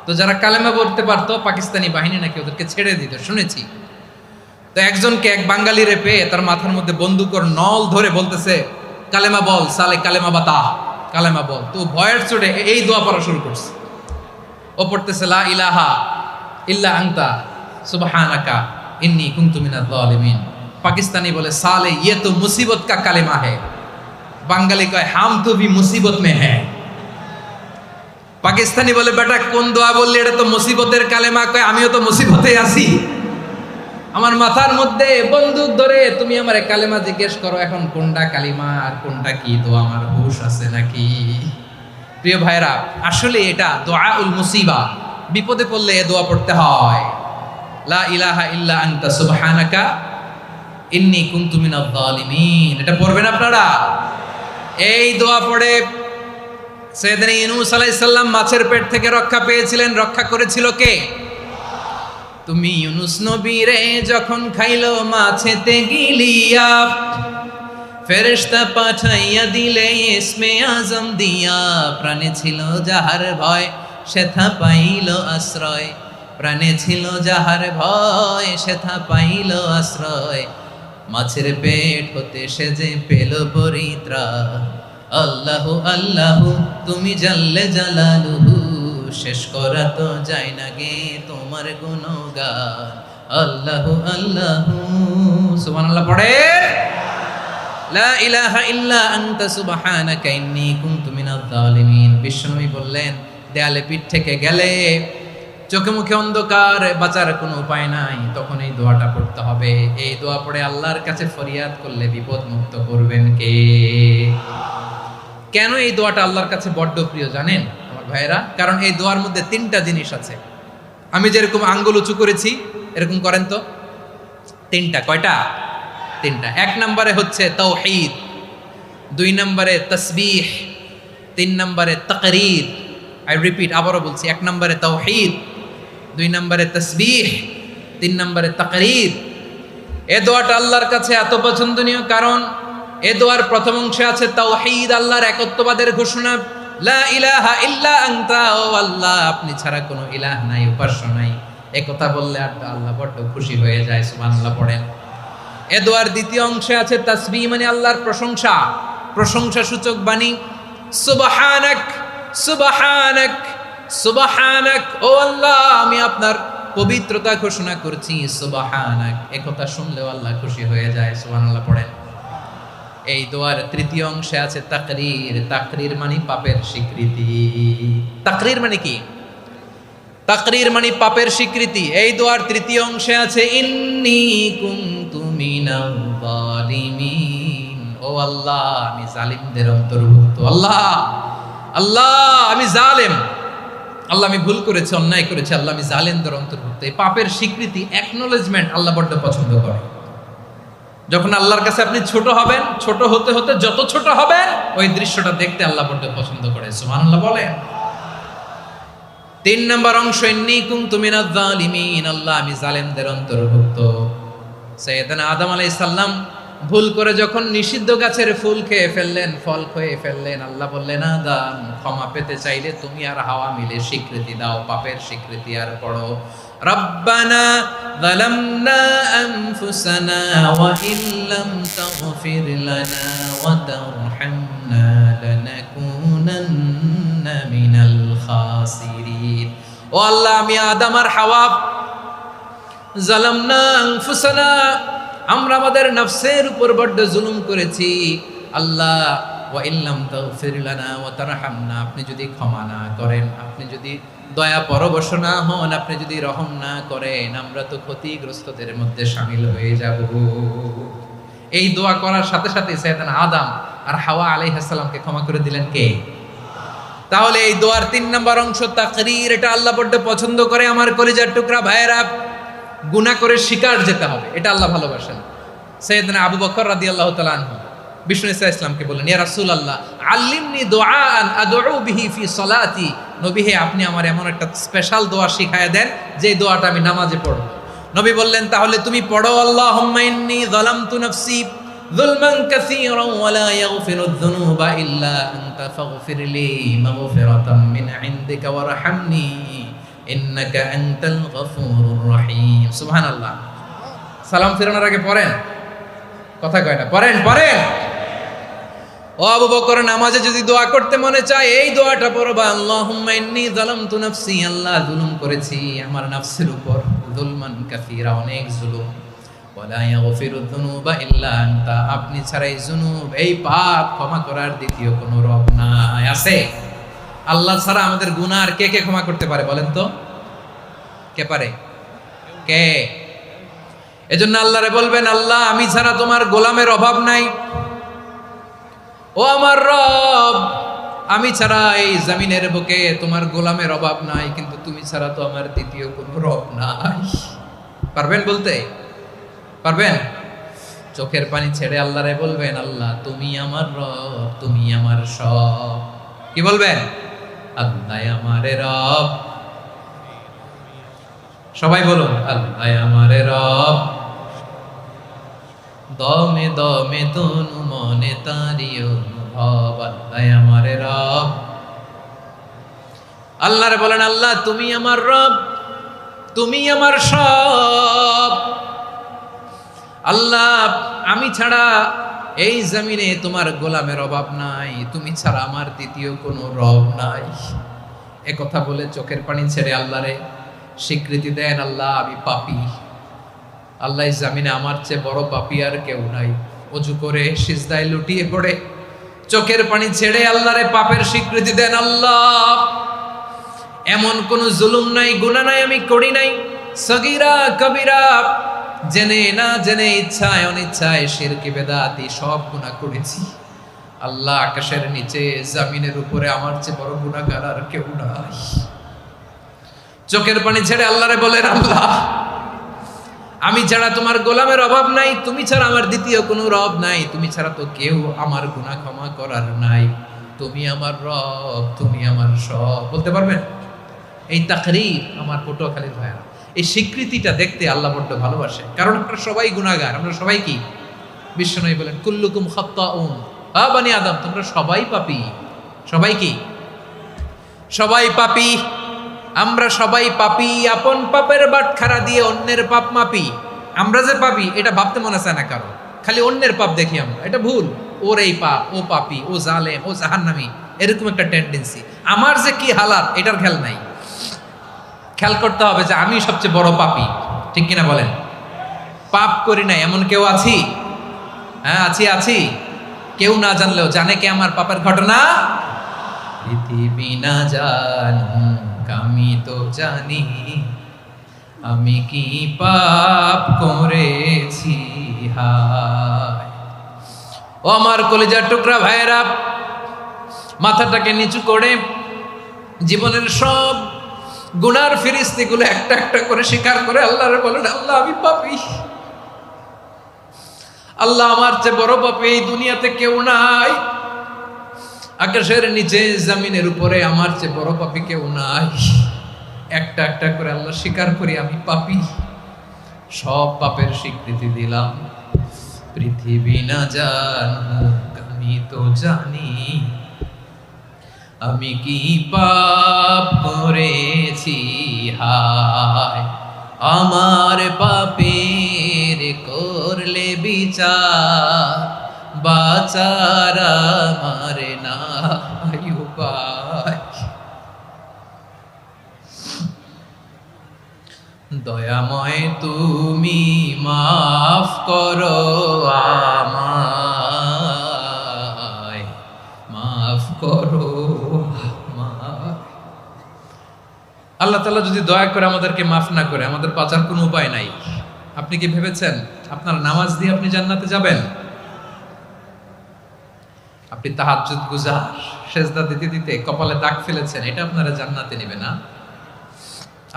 তো যারা কালেমা বলতে পারতো পাকিস্তানি বাহিনী নাকি ওদেরকে ছেড়ে দিত, শুনেছি। তো একজনকে, এক বাঙালিরে পেয়ে তার মাথার মধ্যে বন্দুকর নল ধরে বলতেছে কালেমা বল সালে, কালেমা বাতা, কালেমা বল। তো ভয়ের চোটে এই দোয়া পড়া শুরু করছে। ও পড়তেছে লা ইলাহা ইল্লা আনতা সুবহানাকা ইন্নী কুনতু মিনাজ জালিমিন। পাকিস্তানি বলে সালে ইয়ে তো মুসিবত কা কালেমা হ্যায়। বাঙালি কয় হাম তো ভি মুসিবত মে হ্যায়। পাকিস্তানি বলে বেটা কোন দোয়া বললি, এটা তো মুসিবতের কালেমা। কয় আমিও তো মুসিবতে আছি, আমার মাথার মধ্যে বন্দুক ধরে তুমি আমারে কালেমা জিজ্ঞেস করো, এখন কোনটা কালিমা আর কোনটা কি দোয়া, আমার হুশ আছে নাকি? প্রিয় ভাইরা, আসলে এটা দোয়াউল মুসিবা, বিপদে পড়লে এ দোয়া পড়তে হয়। লা ইলাহা ইল্লা আনতা সুবহানাকা ইন্নী কুনতু মিনাজ জালিমিন, এটা পড়বেন আপনারা। এই দোয়া পড়ে সাইয়েদনা ইউনূস আলাইহিস সালাম মাছের পেট থেকে রক্ষা পেয়েছিলেন। রক্ষা করেছিল কে? তুমি ইউনূস নবীরে যখন খাইলো মাছেতে গিলিয়া, ফেরেশতা পাঠাইয়া দিলে ইসমে আজম দিয়া। প্রাণে ছিল যাহার ভয় সেথা পাইল আশ্রয়, প্রাণে ছিল যাহার ভয় সেথা পাইল আশ্রয়। মাছের পেট হতে সে যে পেল পরিত্রাণ। আল্লাহু আল্লাহু তুমি জাল্লে জালালুহু, শেষ করা তো যায় না গে তোমার গুণগান। আল্লাহু আল্লাহু, সুবহানাল্লাহ পড়ে। লা ইলাহা ইল্লা আনতা সুবহানাকা ইন্নী কুনতু মিনাজ জালিমিন। বিশ্বনবী বললেন, দেয়ালে পিঠ থেকে গেলে, চোখে মুখে অন্ধকার, বাঁচার কোনো উপায় নাই, তখন এই দোয়াটা পড়তে হবে। এই দোয়া পড়ে আল্লাহর কাছে ফরিয়াদ করলে বিপদ মুক্ত করবেন কে? কেন এই দোয়াটা আল্লাহর কাছে বড্ড প্রিয় জানেন আমার ভাইয়েরা? কারণ এই দোয়ার মধ্যে 3টা জিনিস আছে। আমি যেরকম আঙ্গুল উঁচু করেছি এরকম করেন তো। 3টা। কয়টা? 3টা। 1 নম্বরে হচ্ছে তাওহীদ, 2 নম্বরে তাসবিহ, 3 নম্বরে তাকরীর। আই রিপিট, আবারও বলছি, 1 নম্বরে তাওহীদ, 2 নম্বরে তাসবিহ, 3 নম্বরে তাকরীর। এই দোয়াটা আল্লাহর কাছে এত পছন্দনীয় কারণ এ দোয়ার প্রথম অংশে আছে তাওহীদ, আল্লাহর একত্ববাদের ঘোষণা। লা ইলাহা ইল্লা আনতা, ও আল্লাহ আপনি ছাড়া কোনো ইলাহ নাই, উপাস্য নাই। এই কথা বললে আর আল্লাহ বড় খুশি হয়ে যায়। সুবহানাল্লাহ পড়েন। এ দোয়ার দ্বিতীয় অংশে আছে তাসবিহ, মানে আল্লাহর প্রশংসা, প্রশংসা সূচক বাণী। সুবহানাক সুবহানাক সুবহানাক, ও আল্লাহ আমি আপনার পবিত্রতা ঘোষণা করছি, সুবহানাক। একথা শুনলেও আল্লাহ খুশি হয়ে যায়, সুবহানাল্লাহ পড়েন। এই দোয়ার তৃতীয় অংশে আছে তাকরীর, তাকরীর মানে পাপের স্বীকৃতি। তাকরীর মানে কি? তাকরীর মানে পাপের স্বীকৃতি। এই দোয়ার তৃতীয় অংশে আছে ইন্নী কুনতু মিনাল যালিমিন, ও আল্লাহ আমি জালিমদের অন্তর্ভুক্ত। আল্লাহ আল্লাহ আমি জালেম, আল্লাহ আমি ভুল করেছি, অন্যায় করেছি, আল্লাহ আমি জালেমদের অন্তর্ভুক্ত। এই পাপের স্বীকৃতি, অ্যাকনোলেজমেন্ট আল্লাহ বড্ড পছন্দ করে। যখন আল্লাহর কাছে আপনি ছোট হবেন, ছোট হতে হতে যত ছোট হবেন, ওই দৃশ্যটা দেখতে আল্লাহ বড্ড পছন্দ করে, সুবহানাল্লাহ বলেন। 3 নম্বর অংশ ইন্নী কুনতু মিনাজ জালিমিন, আল্লাহ আমি জালেমদের অন্তর্ভুক্ত। সাইয়েদনা আদম আলাইহিস সালাম ভুল করে যখন নিষিদ্ধ গাছের ফুল খেয়ে ফেললেন, ফল খেয়ে ফেললেন, আল্লাহ বললেন আদম ক্ষমা পেতে চাইলে তুমি আর হাওয়া মিলে স্বীকৃতি দাও, পাপের স্বীকৃতি। আর পড়ো রব্বানা যালামনা আনফুসানা ওয়া ইল্লাম তাগফির লানা ওয়া তারহামনা লানাকুনান্না মিনাল খাসিরিন। ও আল্লাহ আমি আদম আর হাওয়া যালামনা আনফুসানা, আমরা আমাদের নফসের উপর বড্ড জুলুম করেছি। আল্লাহ ওয়া ইল্লাম তাগফির লানা ওয়া তারহামনা, আপনি যদি ক্ষমা না করেন, আপনি যদি দয়া পরবশ না হন, আপনি যদি রহম না করেন, আমরা তো ক্ষতিগ্রস্তদের মধ্যে শামিল হয়ে যাব। এই দোয়া করার সাথে সাথে সাইয়েদনা আদম আর হাওয়া আলাইহিস সালামকে ক্ষমা করে দিলেন কে? তাহলে এই দোয়ার 3 নম্বর অংশ তাকরীর, এটা আল্লাহ বড্ড পছন্দ করে। আমার কলিজার টুকরা ভাইয়েরা, গুনাহ করে শিকার যেতে হবে, এটা আল্লাহ ভালোবাসেন। সাইয়েদনা আবু বকর রাদিয়াল্লাহু তাআলা আনহু বিষ্ণু ইসা ইসলামকে বললেন, ইয়া রাসূলুল্লাহ আল্লিমনি দুআআন আদউ বিহি ফি সলাতি, নবী হে আপনি আমার এমন একটা স্পেশাল দোয়া শিখায়া দেন যে দোয়াটা আমি নামাজে পড়ব। নবী বললেন তাহলে তুমি পড়ো আল্লাহুম্মা ইন্নী যালামতু নাফসি যুলমান কাসীরান ওয়া লা ইয়াগফিরুয যুনুবা ইল্লা আনতা ফাগফিরলি মাগফিরাতাম মিন ইনদিকা ওয়ারহামনি ইন্নাকা আনতাল গফুরুর রহিম। সুবহানাল্লাহ। সালাম ফেরানোর আগে পড়েন, কথা কয় না, পড়েন পড়েন। ও আবু বকর, নামাজে যদি দোয়া করতে মনে চায় এই দোয়াটা পড়বা, আল্লাহুম্মা ইন্নী যালামতু নাফসি, আল্লাহ জুলুম করেছি আমার নফসের উপর, যুলমান কাসীরা অনেক জুলুম, ওয়া লা ইয়াগফিরুয যুনুবা ইল্লা আনতা, আপনি ছাড়া এই জুনুব, এই পাপ ক্ষমা করার দ্বিতীয় কোনো রব নাই। আছে? আল্লাহ ছাড়া আমাদের গুনাহ আর কে কে ক্ষমা করতে পারে বলেন তো? কে পারে? কে? এজন্য আল্লাহরে বলবেন, আল্লাহ আমি ছাড়া তোমার গোলামের অভাব নাই, ও আমার রব আমি ছাড়া এই জমিনের বুকে তোমার গোলামের অভাব নাই, কিন্তু তুমি ছাড়া তো আমার দ্বিতীয় কোনো রব নাই। পারবেন বলতে? পারবেন? চোখের পানি ছেড়ে আল্লাহরে বলবেন, আল্লাহ তুমি আমার রব, তুমি আমার সব। কি বলবেন? আল্লাহ আমারে রব। সবাই বলুন, আল্লাহ আমারে রব, দমে দমে তনু মনে তারি অনুভব, আল্লাহ আমারে রব। আল্লাহরে বলেন, আল্লাহ তুমি আমার রব, তুমি আমার সব। আল্লাহ আমি ছাড়া এই জমিনে তোমার গোলামের অভাব নাই, তুমি ছাড়া আমার দ্বিতীয় কোনো রব নাই। একথা বলে চোখের পানি ছেড়ে আল্লাহরে স্বীকৃতি দেন, আল্লাহ আমি পাপী, আল্লাহ জামিনে আমার চেয়ে বড় পাপী আর কেউ নাই। অজু করে সিজদায় লুটিয়ে পড়ে চোখের পানি ছেড়ে আল্লাহরে পাপের স্বীকৃতি দেন, আল্লাহ এমন কোন জুলুম নাই, গুনাহ নাই আমি করি নাই, সগীরা কবিরা, জেনে না জেনে, ইচ্ছায় অনিচ্ছায়, শিরকি বেদাতি সব গুনাহ করেছি। আল্লাহ আকাশের নিচে জমিনের উপরে আমার চেয়ে বড় গুনাহগার আর কেউ নাই। চোখের পানি ছেড়ে আল্লাহরে বলেন, আল্লাহ আমি ছাড়া তোমার গোলামের অভাব নাই, তুমি ছাড়া আমার দ্বিতীয় কোনো রব নাই, তুমি ছাড়া তো কেউ আমার গুনাহ ক্ষমা করার নাই, তুমি আমার রব, তুমি আমার সব। বলতে পারবেন? এই তাকরীর আমার পটুয়াখালীর ভাইয়া, এই স্বীকৃতিটা দেখতে আল্লাহ বড্ড ভালোবাসে, কারণ আমরা সবাই গুনাহগার, আমরা সবাই কি? বিশ্বনবী বলেন কুল্লুকুম খাত্তাউন, আ বানি আদম তোমরা সবাই পাপী। সবাই কি? সবাই পাপী। আমরা সবাই পাপী, আপন পাপের বাটখারা দিয়ে অন্যের পাপ মাপি। আমরা যে পাপি এটা ভাবতে মনে চায় না কারো, খালি অন্যের পাপ দেখি আমরা, এটা ভুল। ওর এই পাপ, ও পাপি, ও জালেম, ও জাহান্নামী, এরকম একটা টেন্ডেন্সি। আমার যে কি হালাত এটার খেয়াল নাই। খেয়াল করতে হবে যে আমি সবচেয়ে বড় পাপী, ঠিক কিনা বলেন? পাপ করি না এমন কেউ আছি? হ্যাঁ আছি। কেউ না জানলেও জানে কে আমার পাপের ঘটনা? পৃথিবী না জানুক আমি তো জানি, আমি কি পাপ করেছি হায়। ও আমার কলিজার টুকরা ভাইয়েরা, মাথাটাকে নিচু করে জীবনের সব গুনার ফিরিস্তিগুলো একটা একটা করে স্বীকার করে আল্লাহরে বলেন, আল্লাহ আমি পাপী, আল্লাহ আমার চেয়ে বড় পাপী এই দুনিয়াতে কেউ নাই, আকাশের নিচে জমিনের উপরে আমার চেয়ে বড় পাপী কেউ নাই। একটা একটা করে আল্লাহ স্বীকার করি আমি পাপী, সব পাপের স্বীকৃতি দিলাম। পৃথিবী না জানুক আমি তো জানি, আমি কি পাপ করেছি হায়। আমার পাপের করলে বিচার, বাঁচার আমার নাই উপায়। দয়াময় তুমি মাফ করো আমায়, মাফ করো আমায়। আল্লাহ তাআলা যদি দয়া করে আমাদেরকে মাফ না করে, আমাদের বাঁচার কোনো উপায় নাই। আপনি কি ভেবেছেন আপনার নামাজ দিয়ে আপনি জান্নাতে যাবেন? আপনি তাহাজ্জুদ গুজার, সেজদা দিতে দিতে কপালে দাগ ফেলেছেন, এটা আপনারা জান্নাতে নেবে না।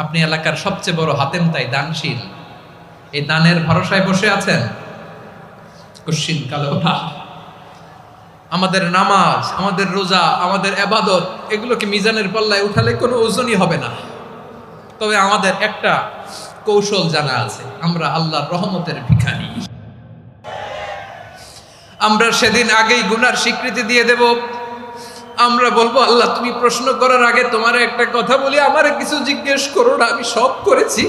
আপনি এলাকার সবচেয়ে বড় হাতেম তাই, দানশীল, এই দানের ভরসায় বসে আছেন। কশিন কালো ওঠা আমাদের নামাজ, আমাদের রোজা, আমাদের ইবাদত, এগুলোকে মিজানের পাল্লায় উঠালে কোনো ওজনই হবে না। তবে আমাদের একটা কৌশল জানা আছে, আমরা আল্লাহর রহমতের ভিখারি। আমরা সেদিন আগেই গুনার স্বীকৃতি দিয়ে দেব। আমরা বলবো, আল্লাহ তুমি প্রশ্ন করার আগে তোমার একটা কথা বলি, আমারে কিছু জিজ্ঞেস করো না, আমি সব করেছি।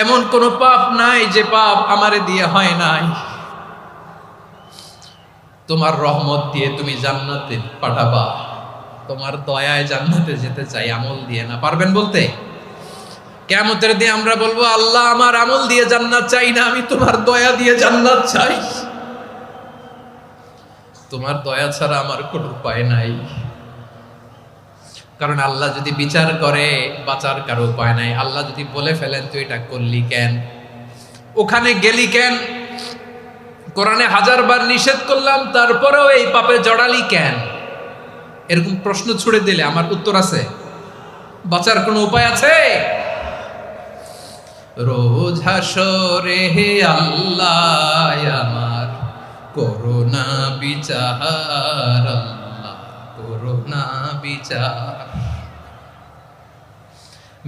এমন কোন পাপ নাই যে পাপ আমারে দিয়ে হয় নাই। তোমার রহমত দিয়ে তুমি জান্নাতে পাঠাবা, তোমার দয়ায় জান্নাতে যেতে চাই, আমল দিয়ে না। পারবেন বলতে? কিয়ামতের দিন আমরা বলবো, আল্লাহ আমার আমল দিয়ে জান্নাত চাই না, আমি তোমার দয়া দিয়ে জান্নাত চাই। তোমার দয়া ছাড়া আমার কোনো উপায় নাই। কারণ আল্লাহ যদি বিচার করে, বাঁচার কারো উপায় নাই। আল্লাহ যদি বলে ফেলেন তুই এটা করলি কেন, ওখানে গেলি কেন, কোরআনে 1000 বার নিষেধ করলাম তারপরেও এই পাপে জড়ালি কেন, এরকম প্রশ্ন ছুড়ে দিলে আমার উত্তর আছে? বাঁচার কোনো উপায় আছে? রোজ হাসরে হে আল্লাহ আমার করোনা বিচার, আল্লাহ করোনা বিচার।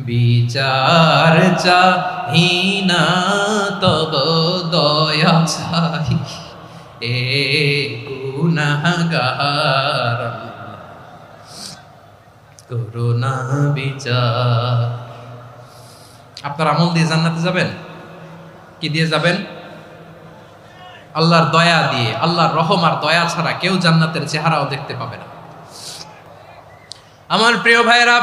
বিচার চাহি না তব দয়া চাই, এ গুনাহগার করোনা বিচার। আপনার আমল দিয়ে জান্নাতে যাবেন? কি দিয়ে যাবেন? আল্লাহর দয়া দিয়ে। আল্লাহর রহম আর দয়া ছাড়া কেউ জান্নাতের চেহারাও দেখতে পাবে না। আমার প্রিয় ভাইয়েরা,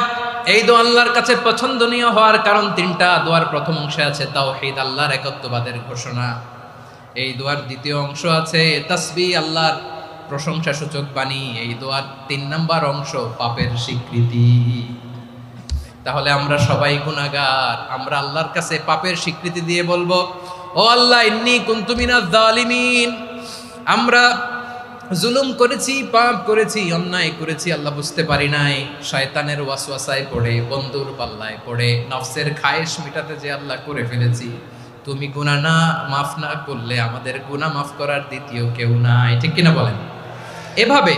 এই দোয়া আল্লাহর কাছে পছন্দনীয় হওয়ার কারণ 3টা। দোয়ার প্রথম অংশে আছে তাওহীদ, আল্লাহর একত্ববাদের ঘোষণা। এই দোয়ার দ্বিতীয় অংশ আছে তাসবিহ, আল্লাহর প্রশংসা সূচক বাণী। এই দোয়ার 3 নাম্বার অংশ পাপের স্বীকৃতি। তাহলে আমরা সবাই গুনাহগার। আমরা আল্লাহর কাছে পাপের স্বীকৃতি দিয়ে বলবো, ও আল্লাহ ইন্নী কুনতু মিনাজ জালিমিন, আমরা জুলুম করেছি, পাপ করেছি, অন্যায় করেছি, আল্লাহ বুঝতে পারি নাই। শয়তানের ওয়াসওয়াসায় পড়ে, বন্ধুর পাল্লায় পড়ে, নফসের খায়েশ মিটাতে যে আল্লাহ করে ফেলেছি। তুমি গুনাহ না মাফ না করলে আমাদের গুনাহ মাফ করার দ্বিতীয় কেউ নাই, ঠিক কিনা বলেন? এভাবে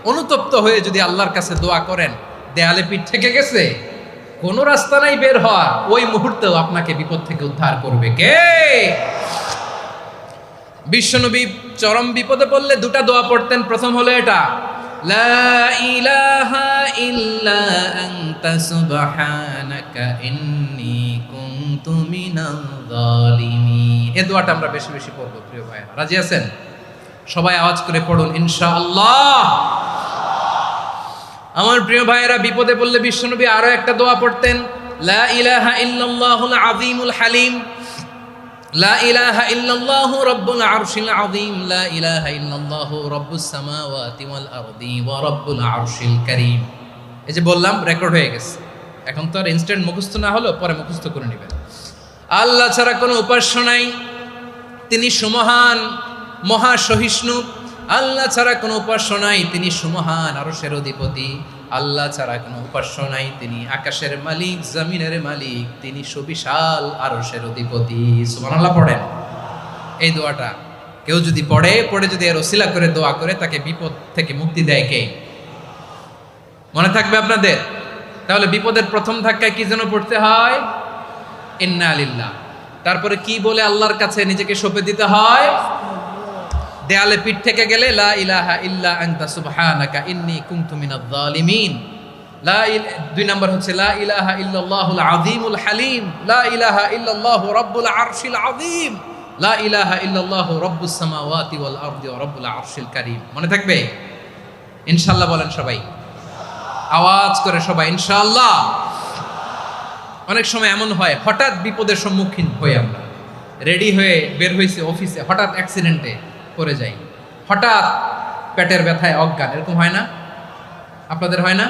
অনুতপ্ত হয়ে যদি আল্লাহর কাছে দোয়া করেন, দেয়ালে পিঠ থেকে গেছে, কোনো রাস্তা নাই বের হওয়ার, ওই মুহূর্তেও আপনাকে বিপদ থেকে উদ্ধার করবে কে? বিশ্বনবী চরম বিপদে পড়লে 2টা দোয়া পড়তেন। প্রথম হলো এটা, লা ইলাহা ইল্লা আনতা আনতা সুবহানাকা ইন্নী কুনতু মিনাল যালিমিন। এই দোয়াটা আমরা বেশি বেশি পড়ব প্রিয় ভাইরা। রাজি আছেন? সবাই আওয়াজ করে পড়ুন ইনশাআল্লাহ। আমার প্রিয় ভাইয়েরা, বিপদে পড়লে বিশ্বনবী আরো একটা দোয়া পড়তেন, লা ইলাহা ইল্লাল্লাহুল আযীমুল হালিম, লা ইলাহা ইল্লাল্লাহু রাব্বুল আরশিল আযীম, লা ইলাহা ইল্লাল্লাহু রাব্বুস সামাওয়াতি ওয়াল আরদি ওয়া রাব্বুল আরশিল কারীম। এই যে বললাম, রেকর্ড হয়ে গেছে। এখন তো আর ইনস্ট্যান্ট মুখস্থ না হলো, পরে মুখস্থ করে নেবেন। আল্লাহ ছাড়া কোনো উপাস্য নাই, তিনি সুমহান, মহা সহিষ্ণু। আল্লাহ ছাড়া কোনো উপাস্য নাই, তিনি সুমহান, আরশের অধিপতি। আল্লাহ ছাড়া কোনো উপাস্য নাই, তিনি আকাশের মালিক, জমিনের মালিক, তিনি সুবিশাল আরশের অধিপতি। সুবহানাল্লাহ পড়েন। এই দোয়াটা কেউ যদি পড়ে যদি এর ওসিলা করে দোয়া করে, তাকে বিপদ থেকে মুক্তি দেয় কে? মনে থাকবে আপনাদের? তাহলে বিপদের প্রথম ধাক্কায় কি যেন পড়তে হয়? ইন্না লিল্লাহ। তারপরে কি বলে আল্লাহর কাছে নিজেকে সঁপে দিতে হয়? দেয়ালে পিঠ থেকে গেলে লা ইলাহা ইল্লা আনতা সুবহানাকা ইন্নী কুনতু মিনাজ জালিমিন। দুই নাম্বার হচ্ছে লা ইলাহা ইল্লাল্লাহুল আযীমুল হালিম, লা ইলাহা ইল্লাল্লাহু রাব্বুল আরশিল আযীম, লা ইলাহা ইল্লাল্লাহু রাব্বুস সামাওয়াতি ওয়াল আরদি ওয়া রাব্বুল আরশিল কারীম। মনে থাকবে? ইনশাআল্লাহ বলেন সবাই, আওয়াজ করে সবাই ইনশাআল্লাহ। অনেক সময় এমন হয়, হঠাৎ বিপদের সম্মুখীন হই আমরা, রেডি হয়ে বের হয়েছে অফিসে, হঠাৎ অ্যাক্সিডেন্টে পড়ে যাই, হঠাৎ পেটের ব্যথায় অজ্ঞান, এরকম হয় না? আপনাদের হয় না?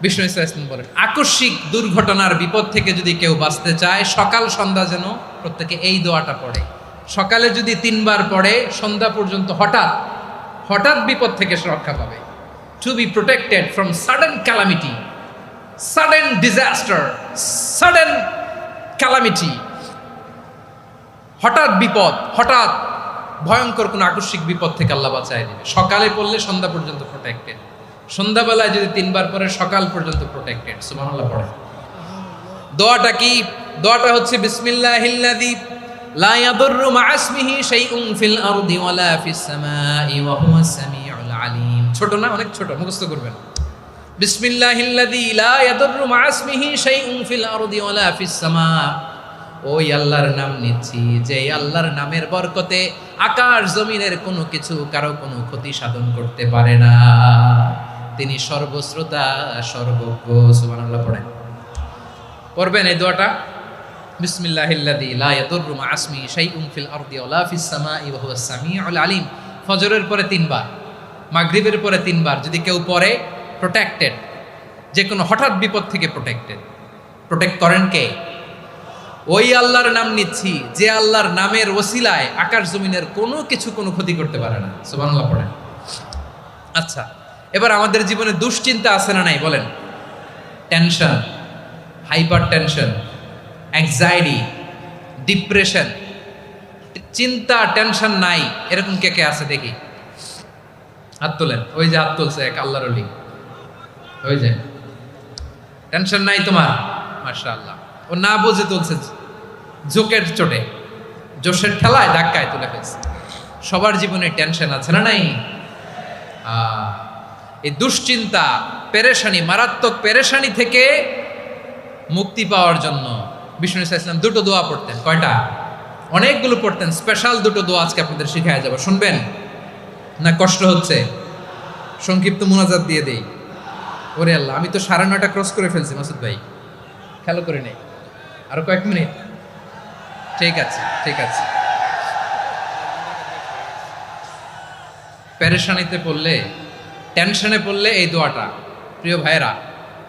বিষ্ণু ইসলাম বলেন, আকস্মিক দুর্ঘটনার বিপদ থেকে যদি কেউ বাঁচতে চায়, সকাল সন্ধ্যা যেন প্রত্যেকে এই দোয়াটা পড়ে। সকালে যদি 3 বার পড়ে, সন্ধ্যা পর্যন্ত হঠাৎ বিপদ থেকে সে রক্ষা পাবে। To be protected from sudden calamity, sudden disaster, sudden calamity. হঠাৎ বিপদ, হঠাৎ ভয়ঙ্কর কোন আকস্মিক বিপদ থেকে আল্লাহ বাঁচায় দিবে। সকালে পড়লে সন্ধ্যা পর্যন্ত প্রোটেক্টেড, সন্ধ্যাবেলায় যদি 3 বার পরে সকাল পর্যন্ত প্রোটেক্টেড। সুবহানাল্লাহ পড়ে। দোয়াটা কি? দোয়াটা হচ্ছে বিসমিল্লাহিল্লাযী লা ইয়াদুররু মা ইসমিহি শাইউন ফিল আরদি ওয়ালা ফিস সামাই ওয়া হুয়াস সামিউল আলিম। ছোট না? অনেক ছোট, মুখস্থ করবেন। বিসমিল্লাহিল্লাযী লা ইয়াদুররু মা ইসমিহি শাইউন ফিল আরদি ওয়ালা ফিস সামা। ওই আল্লাহর নাম নিচ্ছি, যে আল্লাহর নামের বরকতে আকাশ জমিনের কোনো কিছু কারো কোনো ক্ষতি সাধন করতে পারে না। তিনি সর্বশ্রোতা, সর্বজ্ঞ। সুবহানাল্লাহ পড়েন। পড়বেন এই দোয়াটা, বিসমিল্লাহিল্লাযী লা ইয়াদুররু মা ইসমিহি শাইউন ফিল আরদি ওয়ালা ফিস সামাই ওয়া হুয়াস সামিউল আলিম। ফজরের পরে 3 বার, মাগরিবের পরে 3 বার যদি কেউ পড়ে, প্রোটেক্টেড। যে কোনো হঠাৎ বিপদ থেকে প্রোটেক্ট করেন কে? ওই আল্লাহর নাম নিচ্ছি, যে আল্লাহর নামের ওসিলায় আকাশ জমিনের কোনো কিছু কোনো ক্ষতি করতে পারে না। সুবহানাল্লাহ পড়েন। আচ্ছা, এবার আমাদের জীবনে দুশ্চিন্তা আছে না নাই বলেন? Tension, hyper tension, anxiety, depression, চিন্তা, টেনশন নাই, এরকম কে কে আছে দেখি? হাত তোলেন। ওই যে হাত তুলছে এক আল্লাহর ওলি, ওই যে। টেনশন নাই তোমার? মাশাআল্লাহ। ও না বুঝে তুলছে, জোকের চোটে, জোশের ঠেলায় ধাক্কায় তুলে ফেলছে। সবার জীবনে টেনশন আছে না নাই? এই দুশ্চিন্তা, পেরেশানি, মারাত্মক পেরেশানি থেকে মুক্তি পাওয়ার জন্য বিষ্ণু ইসলাম 2টো দোয়া পড়তেন। কয়টা? অনেকগুলো পড়তেন। স্পেশাল 2টো দোয়া আজকে আপনাদের শিখায়া যাব, শুনবেন না? কষ্ট হচ্ছে? সংক্ষিপ্ত মুনাজাত দিয়ে দেই। ওরে আল্লাহ, আমি তো 9:30 ক্রস করে ফেলছি মাসুদ ভাই, খেয়াল করে নেই। আরো কয়েক মিনিট? ঠিক আছে, ঠিক আছে। পেরেশানিতে পড়লে, টেনশনে পড়লে এই দোয়াটা, প্রিয় ভাইরা,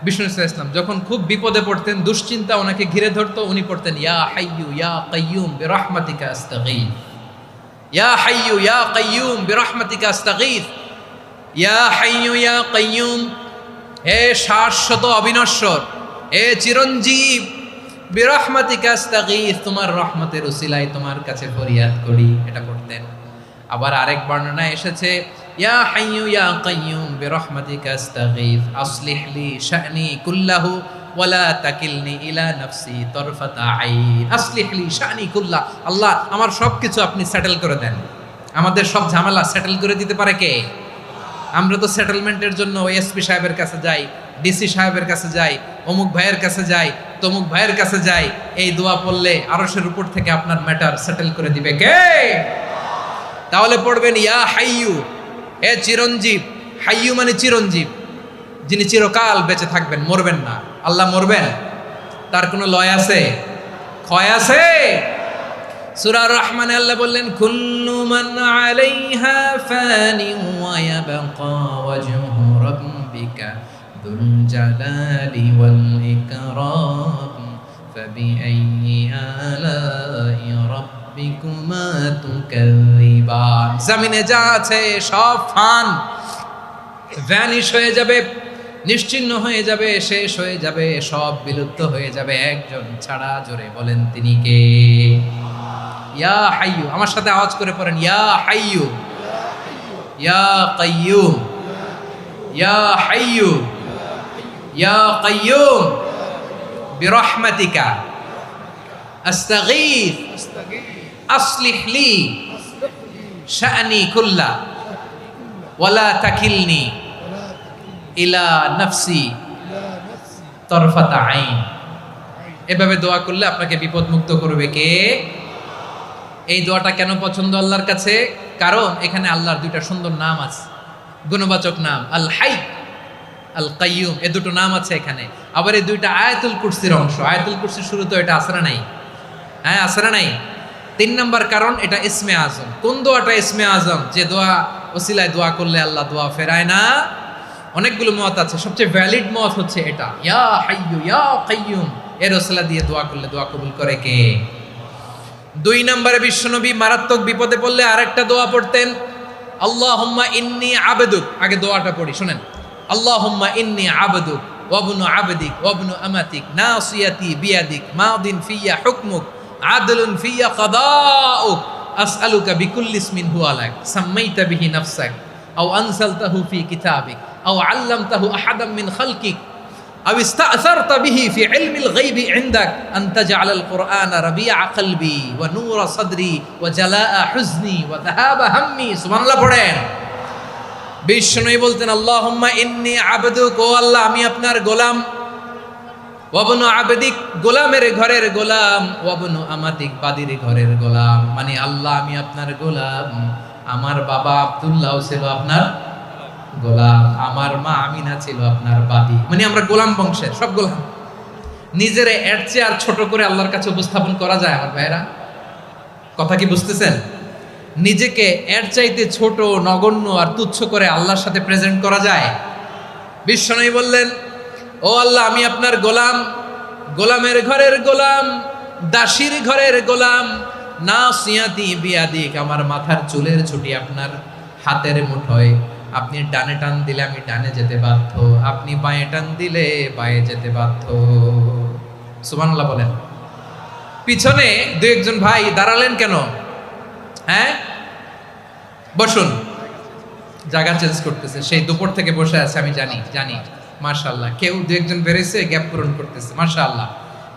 বিষ্ণু ইসলাম যখন খুব বিপদে পড়তেন, দুশ্চিন্তা ওনাকে ঘিরে ধরতো, উনি পড়তেন ইয়া হাইয়ু ইয়া কাইয়ুম বিরহমাতিকা আস্তাগীথ, ইয়া হাইয়ু ইয়া কাইয়ুম বিরহমাতিকা আস্তাগীথ, ইয়া হাইয়ু ইয়া কাইয়ুম, হে শাশ্বত অবিনশ্বর, হে চিরঞ্জীব, বিরহমাতিকা আস্তাগীথ, তোমার রহমতের উসিলায় তোমার কাছে ফরিয়াদ করি। এটা পড়তেন। আবার আরেক বর্ণনায় এসেছে ইয়া হাইয়ু ইয়া কাইয়ুম বিরহমাতিকা আস্তাগীথ আসলিহ লি শা'নি কুল্লাহু ওয়ালা তাকিলনি ইলা নাফসি তরফাতা আইন। আসলিহ লি শা'নি কুল্লাহ, আল্লাহ আমার সব কিছু আপনি সেটেল করে দেন। আমাদের সব ঝামেলা সেটেল করে দিতে পারে কে? আমরা তো সেটেলমেন্টের জন্য ওই এসপি সাহেবের কাছে যাই, ডিসি সাহেবের কাছে যাই, অমুক ভাইয়ের কাছে যাই, তমুক ভাইয়ের কাছে যাই। এই দোয়া পড়লে আরশের উপর থেকে আপনার ম্যাটার সেটেল করে দিবে কে? তাহলে পড়বেন ইয়া হাইয়ু, হে চিরঞ্জীব। হাইয়ু মানে চিরঞ্জীব, যিনি চিরকাল বেঁচে থাকবেন, মরবেন না। আল্লাহ মরবেন? তার কোনো লয় আছে? ক্ষয় আছে? সূরা রহমানে আল্লাহ বললেন কুল্লু মান আলাইহা ফানি ওয়া ইয়াবকা ওয়াজহু রাব্বিকা যুল জালালি ওয়াল ইকরাম ফাবিআইয়ি আলাই রাব্বিকুমা তুকাযিবান। জমিনে যা আছে সব ফান, ভ্যানিশ হয়ে যাবে, নিশ্চিহ্ন হয়ে যাবে, শেষ হয়ে যাবে, সব বিলুপ্ত হয়ে যাবে, একজন ছাড়া। জোরে বলেন তিনি কে? ইয়া হাইয়ু। আমার সাথে আওয়াজ করে পড়েন ইয়া হাইয়ু, ইয়া কাইয়ুম, ইয়া হাইয়ু, ইয়া কাইয়ুম বিরহমাতিকা আস্তাগীথ আসলিহ লি শা'নি কুল্লা ওয়ালা তাকিলনি ইলা নাফসি তরফাতা আইন। এভাবে দোয়া করলে আপনাকে বিপদ মুক্ত করবে কে? এই দোয়াটা কেন পছন্দ আল্লাহর কাছে? কারণ এখানে আল্লাহর দুইটা সুন্দর নাম আছে, গুণবাচক নাম, আল হাই, আল কাইয়ুম। এই দুটো নাম আছে এখানে। আবার এই দুইটা আয়াতুল কুরসির অংশ। আয়াতুল কুরসির শুরুতে এটা আসরা নাই? হ্যাঁ, আসরা নাই। 3 নম্বর কারণ, এটা ইসমে আজম। কোন দোয়াটা ইসমে আজম? যে দোয়া ওসিলায় দোয়া করলে আল্লাহ দোয়া ফেরায় না। অনেকগুলো মত আছে, সবচেয়ে ভ্যালিড মত হচ্ছে এটা, ইয়া হাইয়ু ইয়া কাইয়ুম। এর ওসিলা দিয়ে দোয়া করলে দোয়া কবুল করে কে? 2 নম্বরে বিশ্বনবী মারাত্মক বিপদে পড়লে আরেকটা দোয়া পড়তেন, আল্লাহুম্মা ইন্নী আবদুক। আগে দোয়াটা পড়ি, শুনেন। আল্লাহুম্মা ইন্নী আবদুক ওয়া ইবনু আবদিক ওয়া ইবনু আমাতিক নাসিয়াতি বিয়াদিক মাদিন ফিয়া হুকমুক আদলুন ফিয়া কাদাউক আসআলুকা বিকুল্লি ইসমিন হুয়া লাক সাম্মাইতা বিহি নাফসাক আও আনসালতাহু ফি কিতাবিক আও আল্লামতাহু আহাদাম মিন খালকিক আও ইস্তা'সারতা বিহি ফি ইলমিল গায়বি ইনদাক আন তাজআলাল কুরআনা রাবিআ কলবি ওয়া নূরা সাদরি ওয়া জালাআ হুজনি ওয়া যাহাবা হাম্মি। সুবহানাল্লাহ পড়েন। বিষ্ণুই বলতেন আল্লাহুম্মা ইন্নী আবদুক, ও আল্লাহ আমি আপনার গোলাম, ওয়া ইবনু আবদিক, গোলামের ঘরের গোলাম, ওয়া ইবনু আমাতিক, বাদীর ঘরের গোলাম। মানে আল্লাহ আমি আপনার গোলাম। আমার বাবা আব্দুল্লাহ ছিল আপনার গোলাম, আমার মা আমিনা ছিল আপনার বাদী। মানে আমরা গোলাম বংশের, সব গোলাম। নিজের এর চেয়ে আর ছোট করে আল্লাহর কাছে উপস্থাপন করা যায় আমার ভাইরা? কথা কি বুঝতেছেন? নিজেকে এর চাইতে ছোট, নগণ্য আর তুচ্ছ করে আল্লাহর সাথে প্রেজেন্ট করা যায়? বিশ্বনবী বললেন, ও আল্লাহ আমি আপনার গোলাম, গোলামের ঘরের গোলাম, দাসীর ঘরের গোলাম। নাসিয়াতি বিয়াদিক, আমার মাথার চুলের ছুটি আপনার হাতের মুঠোয়। আপনি ডানে টান দিলে আমি ডানে যেতে বাধ্য, আপনি বাঁয়ে টান দিলে বাঁয়ে যেতে বাধ্য। সুবহানাল্লাহ বলেন। পিছনে 2-1 ভাই দাঁড়ালেন কেন? হ্যাঁ, বসুন। জায়গা চেঞ্জ করতেছে, সেই দুপুর থেকে বসে আছে, আমি জানি। মাশাআল্লাহ, কেউ 2-1 বেরিয়েছে, গ্যাপ পূরণ করতেছে। মাশাআল্লাহ।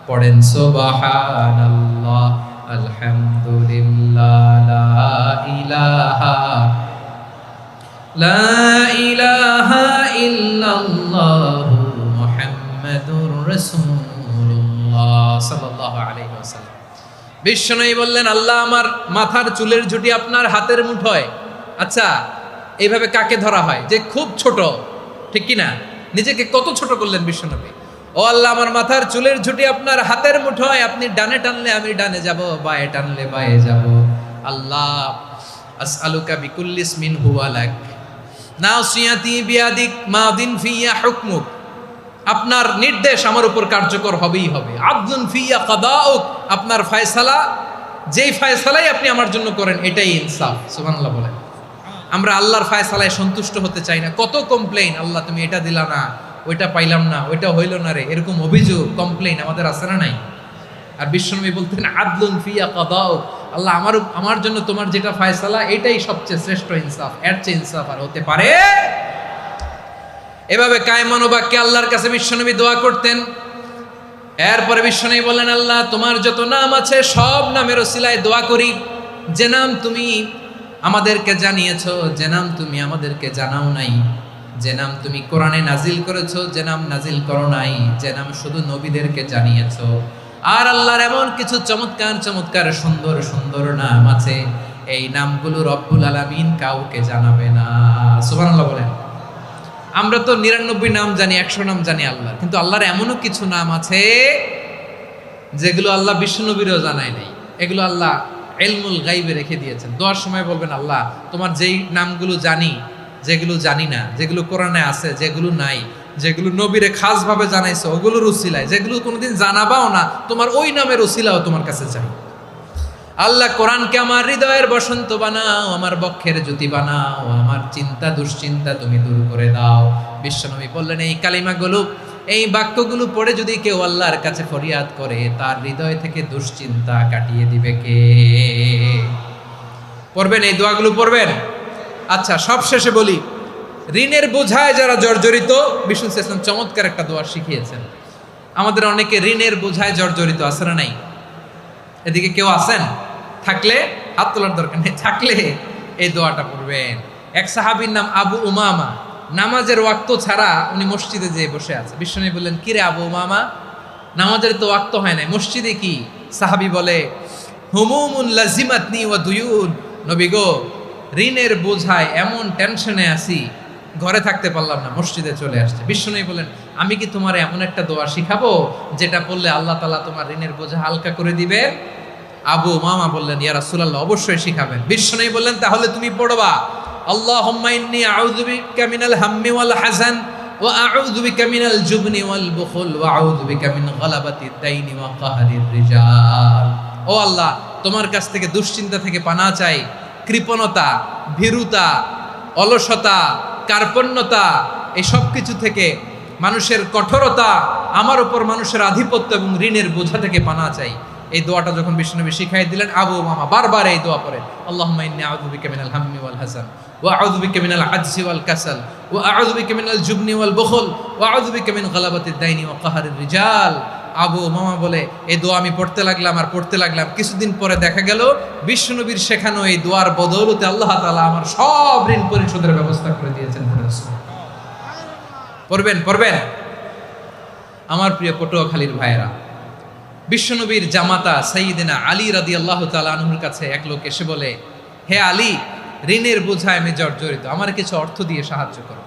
পড়েন সুবহানাল্লাহ আলহামদুলিল্লাহ লা ইলাহা ইল্লাল্লাহু মুহাম্মাদুর রাসূলুল্লাহ সাল্লাল্লাহু আলাইহি ওয়াসাল্লাম। বিশ্বনবী বললেন, আল্লাহ আমার মাথার চুলের ঝুঁটি আপনার হাতের মুঠোয়। আচ্ছা, এইভাবে কাকে ধরা হয়? যে খুব ছোট, ঠিক কি না? নিজেকে কত ছোট করলেন বিশ্বনবী। ও আল্লাহ আমার মাথার চুলের ঝুঁটি আপনার হাতের মুঠোয়, আপনি ডানে টানলে আমি ডানে যাব, বাঁয়ে টানলে বাঁয়ে যাব। আল্লাহ আসআলুকা বিকুল্লি ইসমিন হুয়া লাক নাসিয়াতি বিয়াদিক মাদিন ফিয়া হুকমুক, আপনার নির্দেশ আমার উপর কার্যকর হবেই হবে। আদলুন ফিয়া কাদাউক, আপনার ফয়সালা, যেই ফয়সালাই আপনি আমার জন্য করেন এটাই ইনসাফ। সুবহানাল্লাহ বলেন। আমরা আল্লাহর ফয়সালায় সন্তুষ্ট হতে চাই না। কত কমপ্লেইন, আল্লাহ তুমি এটা দিলা না, ওইটা পাইলাম না, ওইটা হইল না রে, এরকম অভিযোগ, কমপ্লেইন আমাদের আছে না নাই? আর বিশ্বনবী বলতেন আদলুন ফিয়া কাদাউক, আল্লাহ আমার জন্য তোমার যেটা ফয়সালা এটাই সবচেয়ে শ্রেষ্ঠ ইনসাফ, এর চেয়ে ইনসাফ আর হতে পারে? এভাবে কায়মান বাক্যে আল্লাহর কাছে বিশ্বনবী দোয়া করতেন। এরপরে বিশ্বনবী বললেন, আল্লাহ তোমার যত নাম আছে সব নামের ওসিলায় দোয়া করি, যে নাম তুমি আমাদেরকে জানিয়েছো যে নাম তুমি আমাদেরকে জানাও নাই, যে নাম তুমি কোরআনে নাজিল করেছো, যে নাম নাজিল করো নাই, যে নাম শুধু নবীদেরকে জানিয়েছো। আর আল্লাহর এমন কিছু চমৎকার চমৎকার সুন্দর সুন্দর নাম আছে, এই নামগুলো রব্বুল আলামিন কাউকে জানাবে না। সুবহানাল্লাহ বলেন। আমরা তো 99 নাম জানি, 100 নাম জানি আল্লাহ, কিন্তু আল্লাহর এমনও কিছু নাম আছে যেগুলো আল্লাহ বিশ্বনবীরও জানায় নাই। এগুলো আল্লাহ ইলমুল গায়বে রেখে দিয়েছেন। দোয়ার সময় বলবেন, আল্লাহ তোমার যেই নামগুলো জানি, যেগুলো জানি না, যেগুলো কোরআনে আছে, যেগুলো নাই, যেগুলো নবীরে খাসভাবে জানাইছো ওগুলোর উসিলায়, যেগুলো কোনোদিন জানাবাও না, তোমার ওই নামের উসিলাও তোমার কাছে চাই। আল্লাহ কোরআনকে আমার হৃদয়ের বসন্ত বানাও, আমার বক্ষের জ্যোতি বানাও, আমার চিন্তা দুশ্চিন্তা তুমি দূর করে দাও। বিশ্বনবী বললেন, এই কালিমাগুলো, এই বাক্যগুলো পড়ে যদি কেউ আল্লাহর কাছে ফরিয়াদ করে, তার হৃদয় থেকে দুশ্চিন্তা কাটিয়ে দিবে কে? পড়বেন, এই দোয়াগুলো পড়বেন। আচ্ছা, সব শেষে বলি, ঋণের বোঝায় যারা জর্জরিত, বিষ্ণু ইসলাম চমৎকার একটা দোয়া শিখিয়েছেন। আমাদের অনেকে ঋণের বোঝায় জর্জরিত, আছে না নাই? এদিকে কেউ আছেন? থাকলে হাত তোলার দরকার নেই, থাকলে এই দোয়াটা পড়বেন। এক সাহাবীর নাম আবু উমামা, নামাজের ওয়াক্ত ছাড়া উনি মসজিদে যেয়ে বসে আছে। বিশ্বনবী বললেন, কি রে আবু উমামা, নামাজের তো ওয়াক্ত হয় নাই, মসজিদে কি? সাহাবী বলে, হুমুমুন লাজিমাতনি ওয়া দুয়ুন। নবী গো, ঋণের বোঝায় এমন টেনশনে আছি, ঘরে থাকতে পারলাম না, মসজিদে চলে আসছে। বিশ্বনবী বলেন, আমি কি তোমার এমন একটা দোয়া শিখাবো যেটা পড়লে আল্লাহ তাআলা তোমার ঋণের বোঝা হালকা করে দিবে? আবু উমামা বললেন, ইয়া রাসূলুল্লাহ, অবশ্যই শিখাবেন। বিশ্বনবী বললেন, তাহলে তুমি পড়বা, আল্লাহুম্মা ইন্নী আউযু বিকা মিনাল হাম্মি ওয়াল হাযান ওয়া আউযু বিকা মিনাল জুবনি ওয়াল বুখল ওয়া আউযু বিকা মিন গালাবাতিদ দাইনি ওয়া কাহরির রিজাল। ও আল্লাহ, তোমার কাছ থেকে দুশ্চিন্তা থেকে পানাহ চাই, কৃপণতা, ভীরুতা, অলসতা, কার্পণ্যতা, এই সব কিছু থেকে, মানুষের কঠোরতা, আমার উপর মানুষের আধিপত্য এবং ঋণের বোঝা থেকে পানাহ চাই। এই দোয়াটা যখন বিশ্বনবী শিখাই দিলেন, আবু উমামা বারবার এই দোয়া পড়েন, আল্লাহুম্মা ইন্নী আউযু বিকা মিনাল হাম্মি ওয়াল হাযান ওয়া আউযু বিকা মিনাল আজজি ওয়াল কাসাল ওয়া আউযু বিকা মিনাল জুবনি ওয়াল বুখল ওয়া আউযু বিকা মিন গালাবাতিদ দাইনি ওয়া কাহরির রিজাল। আবু উমামা বলে, এই দোয়া আমি পড়তে লাগলাম আর পড়তে লাগলাম, কিছুদিন পরে দেখা গেল বিশ্বনবীর শেখানো এই দোয়ার বদৌলতে আল্লাহ তাআলা আমার সব ঋণ পরিশোধের ব্যবস্থা করে দিয়েছেন। পড়বেন, পড়বেন। আমার প্রিয় পটুয়াখালীর ভাইয়েরা, বিশ্বনবীর জামাতা সাইয়্যিদিনা আলী রাদিয়াল্লাহু তাআলা আনহুর কাছে এক লোক এসে বলে, হে আলী, ঋণের বোঝায় আমি জর্জরিত, আমার কিছু অর্থ দিয়ে সাহায্য করো।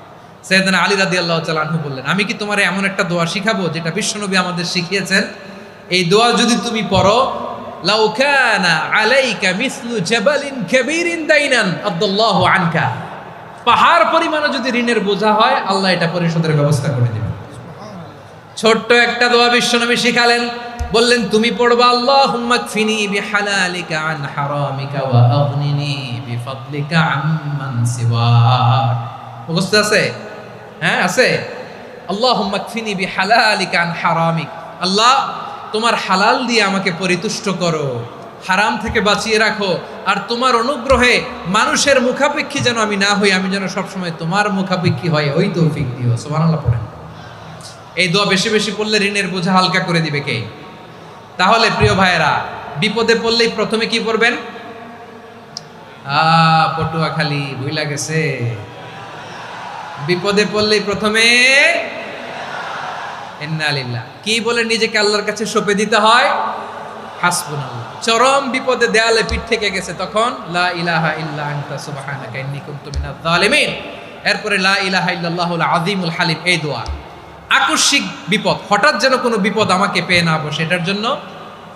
সাইয়্যিদিনা আলী রাদিয়াল্লাহু তাআলা আনহু বললেন, আমি কি তোমার এমন একটা দোয়া শিখাবো যেটা বিশ্বনবী আমাদের শিখিয়েছেন? এই দোয়া যদি তুমি পড়ো, লাউ কানা আলাইকা মিসলু জাবালিন কাবীরিন দাইনান আদাল্লাহু আনকা, পাহাড় পরিমাণে যদি ঋণের বোঝা হয়, আল্লাহ এটা পরিশোধের ব্যবস্থা করে দিবেন। ছোট্ট একটা দোয়া বিশ্বনবী শিখালেন, বললেন, তুমি পড়বা, আল্লাহুম্মা কফিনি বিহালালিকা আন হারামিকা ওয়া আগনিনি বিফাদলিকা আম্মান সিওয়াক। মুখস্থ আছে? হ্যাঁ, আছে। আল্লাহুম্মা কফিনি বিহালালিকা আন হারামিক, আল্লাহ তোমার হালাল দিয়ে আমাকে পরিতুষ্ট করো, হারাম থেকে বাঁচিয়ে রাখো, আর তোমার অনুগ্রহে মানুষের মুখাপেক্ষী যেন আমি না হই, আমি যেন সবসময় তোমার মুখাপেক্ষী হয়, ওই তৌফিক দিও। সুবহানাল্লাহ পড়েন। এই দোয়া বেশি বেশি পড়লে ঋণের বোঝা হালকা করে দিবে কে? তাহলে প্রিয় ভাইয়েরা, বিপদে পড়লেই প্রথমে কি পড়বেন? পটুয়াখালী ভুইলা গেছে, বিপদে পড়লেই প্রথমে ইন্না লিল্লাহ কি বলে নিজেকে আল্লাহর কাছে সঁপে দিতে হয়? হাসবুনাল্লাহ। চরম বিপদে দেয়ালে পিঠ থেকে গেছে, তখন লা ইলাহা ইল্লা আনতা সুবহানাকা ইন্নী কুনতু মিনাজ জালিমিন। এরপরে লা ইলাহা ইল্লাল্লাহুল আযীমুল হালিম, এই দোয়া। আকস্মিক বিপদ, হঠাৎ যেন কোনো বিপদ আমাকে পেয়ে না বসে, এটার জন্য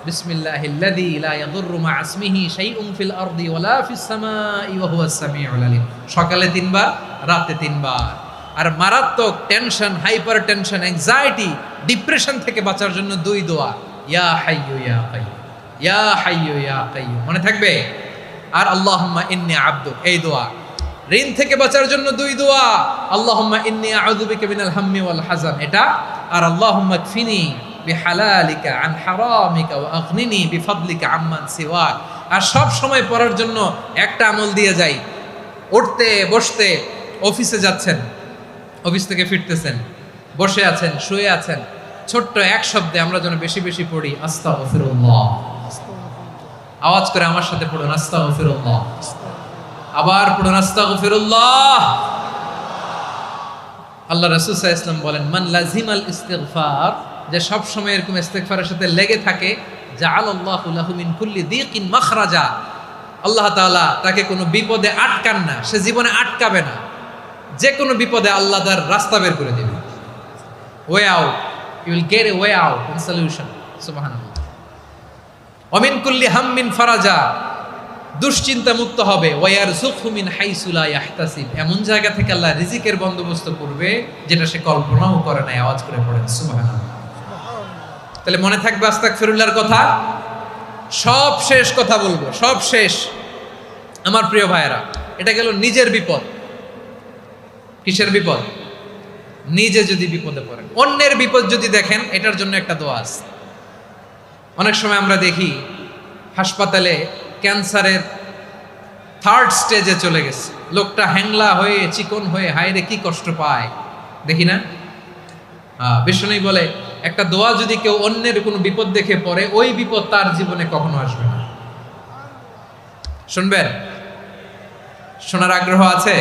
বিসমিল্লাহিল্লাযী লা ইয়াদুররু মা ইসমিহি শাইউন ফিল আরদি ওয়ালা ফিস সামাই ওয়া হুয়াস সামিউল আলিম। সকালে 3 বার, রাতে 3 বার। আর মারাত্মক tension, hyper tension, anxiety, depression থেকে বাঁচার জন্য 2 দোয়া, ইয়া হাইয়্যু ইয়া কাইয়্যুম, ইয়া হাইয়্যু ইয়া কাইয়্যুম, মনে থাকবে? আর আল্লাহুম্মা ইন্নী আবদুক, এই দোয়া। ঋণ থেকে বাঁচার জন্য 2 দোয়া, আল্লাহুম্মা ইন্নী আউযু বিকা মিনাল হাম্মি ওয়াল হাযান, এটা। আর আল্লাহুম্মা কফিনি বিহালালিকা আন হারামিকা ওয়া আগনিনি বিফাদলিকা আম্মান সিওয়াক। আর সব সময় পড়ার জন্য একটা আমল দিয়ে যাই, উঠতে বসতে, অফিসে যাচ্ছেন, অফিস থেকে ফিরতেছেন, বসে আছেন, শুয়ে আছেন, ছোট্ট এক শব্দে আমরা যেন বেশি বেশি পড়ি, আস্তাগফিরুল্লাহ। আওয়াজ করে আমার সাথে পড়ুন, আস্তাগফিরুল্লাহ, আবার পড়ুন আস্তাগফিরুল্লাহ। আল্লাহ রাসূল সাল্লাল্লাহু আলাইহি ওয়াসাল্লাম বলেন, মান লাজিমাল ইস্তিগফার, যে সব সময় এরকম ইস্তিগফারের সাথে লেগে থাকে, জাআলাল্লাহু লাহু মিন কুল্লি দিকিন মাখরাজা, আল্লাহ তাআলা তাকে কোনো বিপদে আটকান না, সে জীবনে আটকাবে না, যে কোনো বিপদে আল্লাহ তার রাস্তা বের করে দিবে। Way out, you will get a way out and solution. সুবহানাল্লাহ। ওয়া মিন কুল্লি হাম্মিন ফারাজা, দুশ্চিন্তা মুক্ত হবে। ওয়ারযুকহু মিন হাইসু লা ইয়াহতাসিব, এমন জায়গা থেকে আল্লাহ রিজিকের বন্দোবস্ত করবে যেটা সে কল্পনাও করে নাই। আওয়াজ করে পড়েন সুবহানাল্লাহ। তাহলে মনে থাকবে আস্তাগফিরুল্লাহর কথা। সব শেষ কথা বলবো, সব শেষ আমার প্রিয় ভাইয়েরা। এটা গেল নিজের বিপদ। কিসের বিপদ? নিজে যদি বিপদে পড়েন। অন্যের বিপদ যদি দেখেন, এটার জন্য একটা দোয়া আছে। অনেক সময় আমরা দেখি হাসপাতালে ক্যান্সারের 3rd স্টেজে চলে গেছে, লোকটা হ্যাংলা হয়ে চিকন হয়ে হায়রে কি কষ্ট পায়, দেখি না? বিষ্ণু বলে একটা দোয়া যদি কেউ অন্যের কোনো বিপদ দেখে পড়ে, ওই বিপদ তার জীবনে কখনো আসবে না। শুনবেন? শোনার আগ্রহ আছে?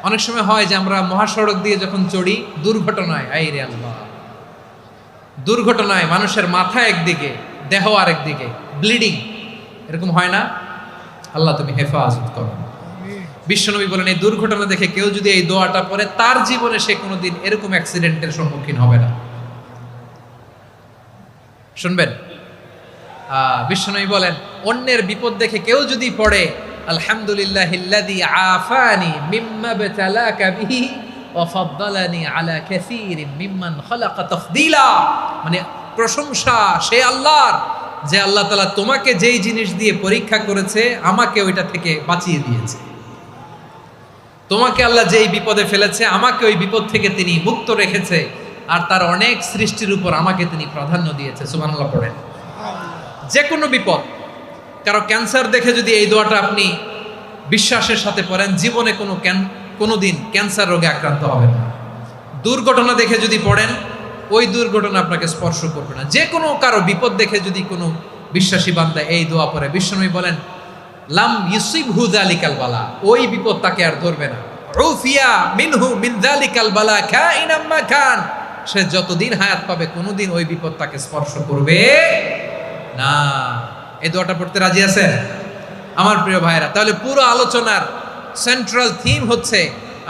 অনেক সময় হয় যে আমরা মহাসড়ক দিয়ে যখন চড়ি, দুর্ঘটনায়, আইরে আল্লাহ, দুর্ঘটনায় মানুষের মাথা একদিকে, দেহ আরেকদিকে, ব্লিডিং, এরকম হয় না? আল্লাহ তুমি হেফাজত করো। বিশ্বনবী বলেন, এই দুর্ঘটনা দেখে কেউ যদি এই দোয়াটা পড়ে, তার জীবনে সে কোনোদিন এরকম অ্যাক্সিডেন্টের সম্মুখীন হবে না। শুনবেন? বিশ্বনবী বলেন, অন্যের বিপদ দেখে কেউ যদি পড়ে, আলহামদুলিল্লাহিল্লাযী আফানি মিম্মা বতালাকা বিহি ওয়া ফাদ্দালানি আলা কাসীরিন মিম্মান খালাকা তাফদীলা, মানে প্রশংসা সে আল্লাহর, যে আল্লাহ তাআলা তোমাকে যেই জিনিস দিয়ে পরীক্ষা করেছে, আমাকে ওইটা থেকে বাঁচিয়ে দিয়েছে। তোমাকে আল্লাহ যেই বিপদে ফেলেছে, আমাকে ওই বিপদ থেকে তিনি মুক্ত রেখেছে, আর তার অনেক সৃষ্টির উপর আমাকে তিনি প্রাধান্য দিয়েছে। সুবহানাল্লাহ পড়েন। যে কোনো বিপদ, কারো ক্যান্সার দেখে যদি এই দোয়াটা আপনি বিশ্বাসের সাথে পড়েন, জীবনে কোনোদিন ক্যান্সার রোগে আক্রান্ত হবেন না। দুর্ঘটনা দেখে যদি পড়েন, ওই দুর্ঘটনা আপনাকে স্পর্শ করবে না। যে কোনো কারো বিপদ দেখে যদি কোনো বিশ্বাসী বান্দা এই দোয়া পড়ে, বিশ্বনবী বলেন, লাম ইউসিবহু যালিকাল বালা, ওই বিপদ তাকে আর ধরবে না। উফিয়া মিনহু মিন যালিকাল বালা কাইনাম মা কান, সে যতদিন হায়াত পাবে কোনোদিন ওই বিপদ তাকে স্পর্শ করবে না। এই দোয়াটা পড়তে রাজি আছেন আমার প্রিয় ভাইরা? তাহলে পুরো আলোচনার সেন্ট্রাল থিম হচ্ছে,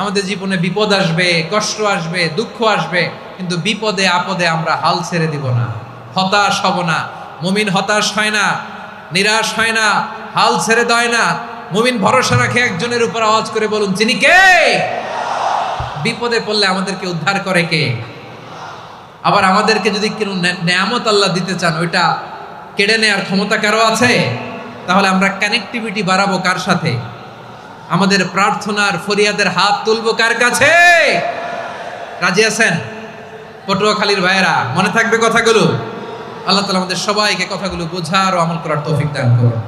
আমাদের জীবনে বিপদ আসবে, কষ্ট আসবে, দুঃখ আসবে, কিন্তু বিপদে আপদে আমরা হাল ছেড়ে দিব না, হতাশ হব না। মুমিন হতাশ হয় না, নিরাশ হয় না, হাল ছেড়ে দেয় না। মুমিন ভরসা রাখে একজনের উপর। আওয়াজ করে বলুন, যিনি কে? বিপদে পড়লে আমাদেরকে উদ্ধার করে কে? আবার আমাদেরকে যদি কোনো নেয়ামত আল্লাহ দিতে চান, ওইটা কেড়ে নেওয়ার ক্ষমতা কারো আছে? তাহলে আমরা কানেক্টিভিটি বাড়াবো কার সাথে? আমাদের প্রার্থনার ফরিয়াদের হাত তুলবো কার কাছে? রাজি আছেন পটুয়াখালীর ভাইয়েরা? মনে থাকবে কথাগুলো? আল্লাহ তাআলা আমাদের সবাইকে কথাগুলো বোঝার ও আমল করার তৌফিক দান করুন।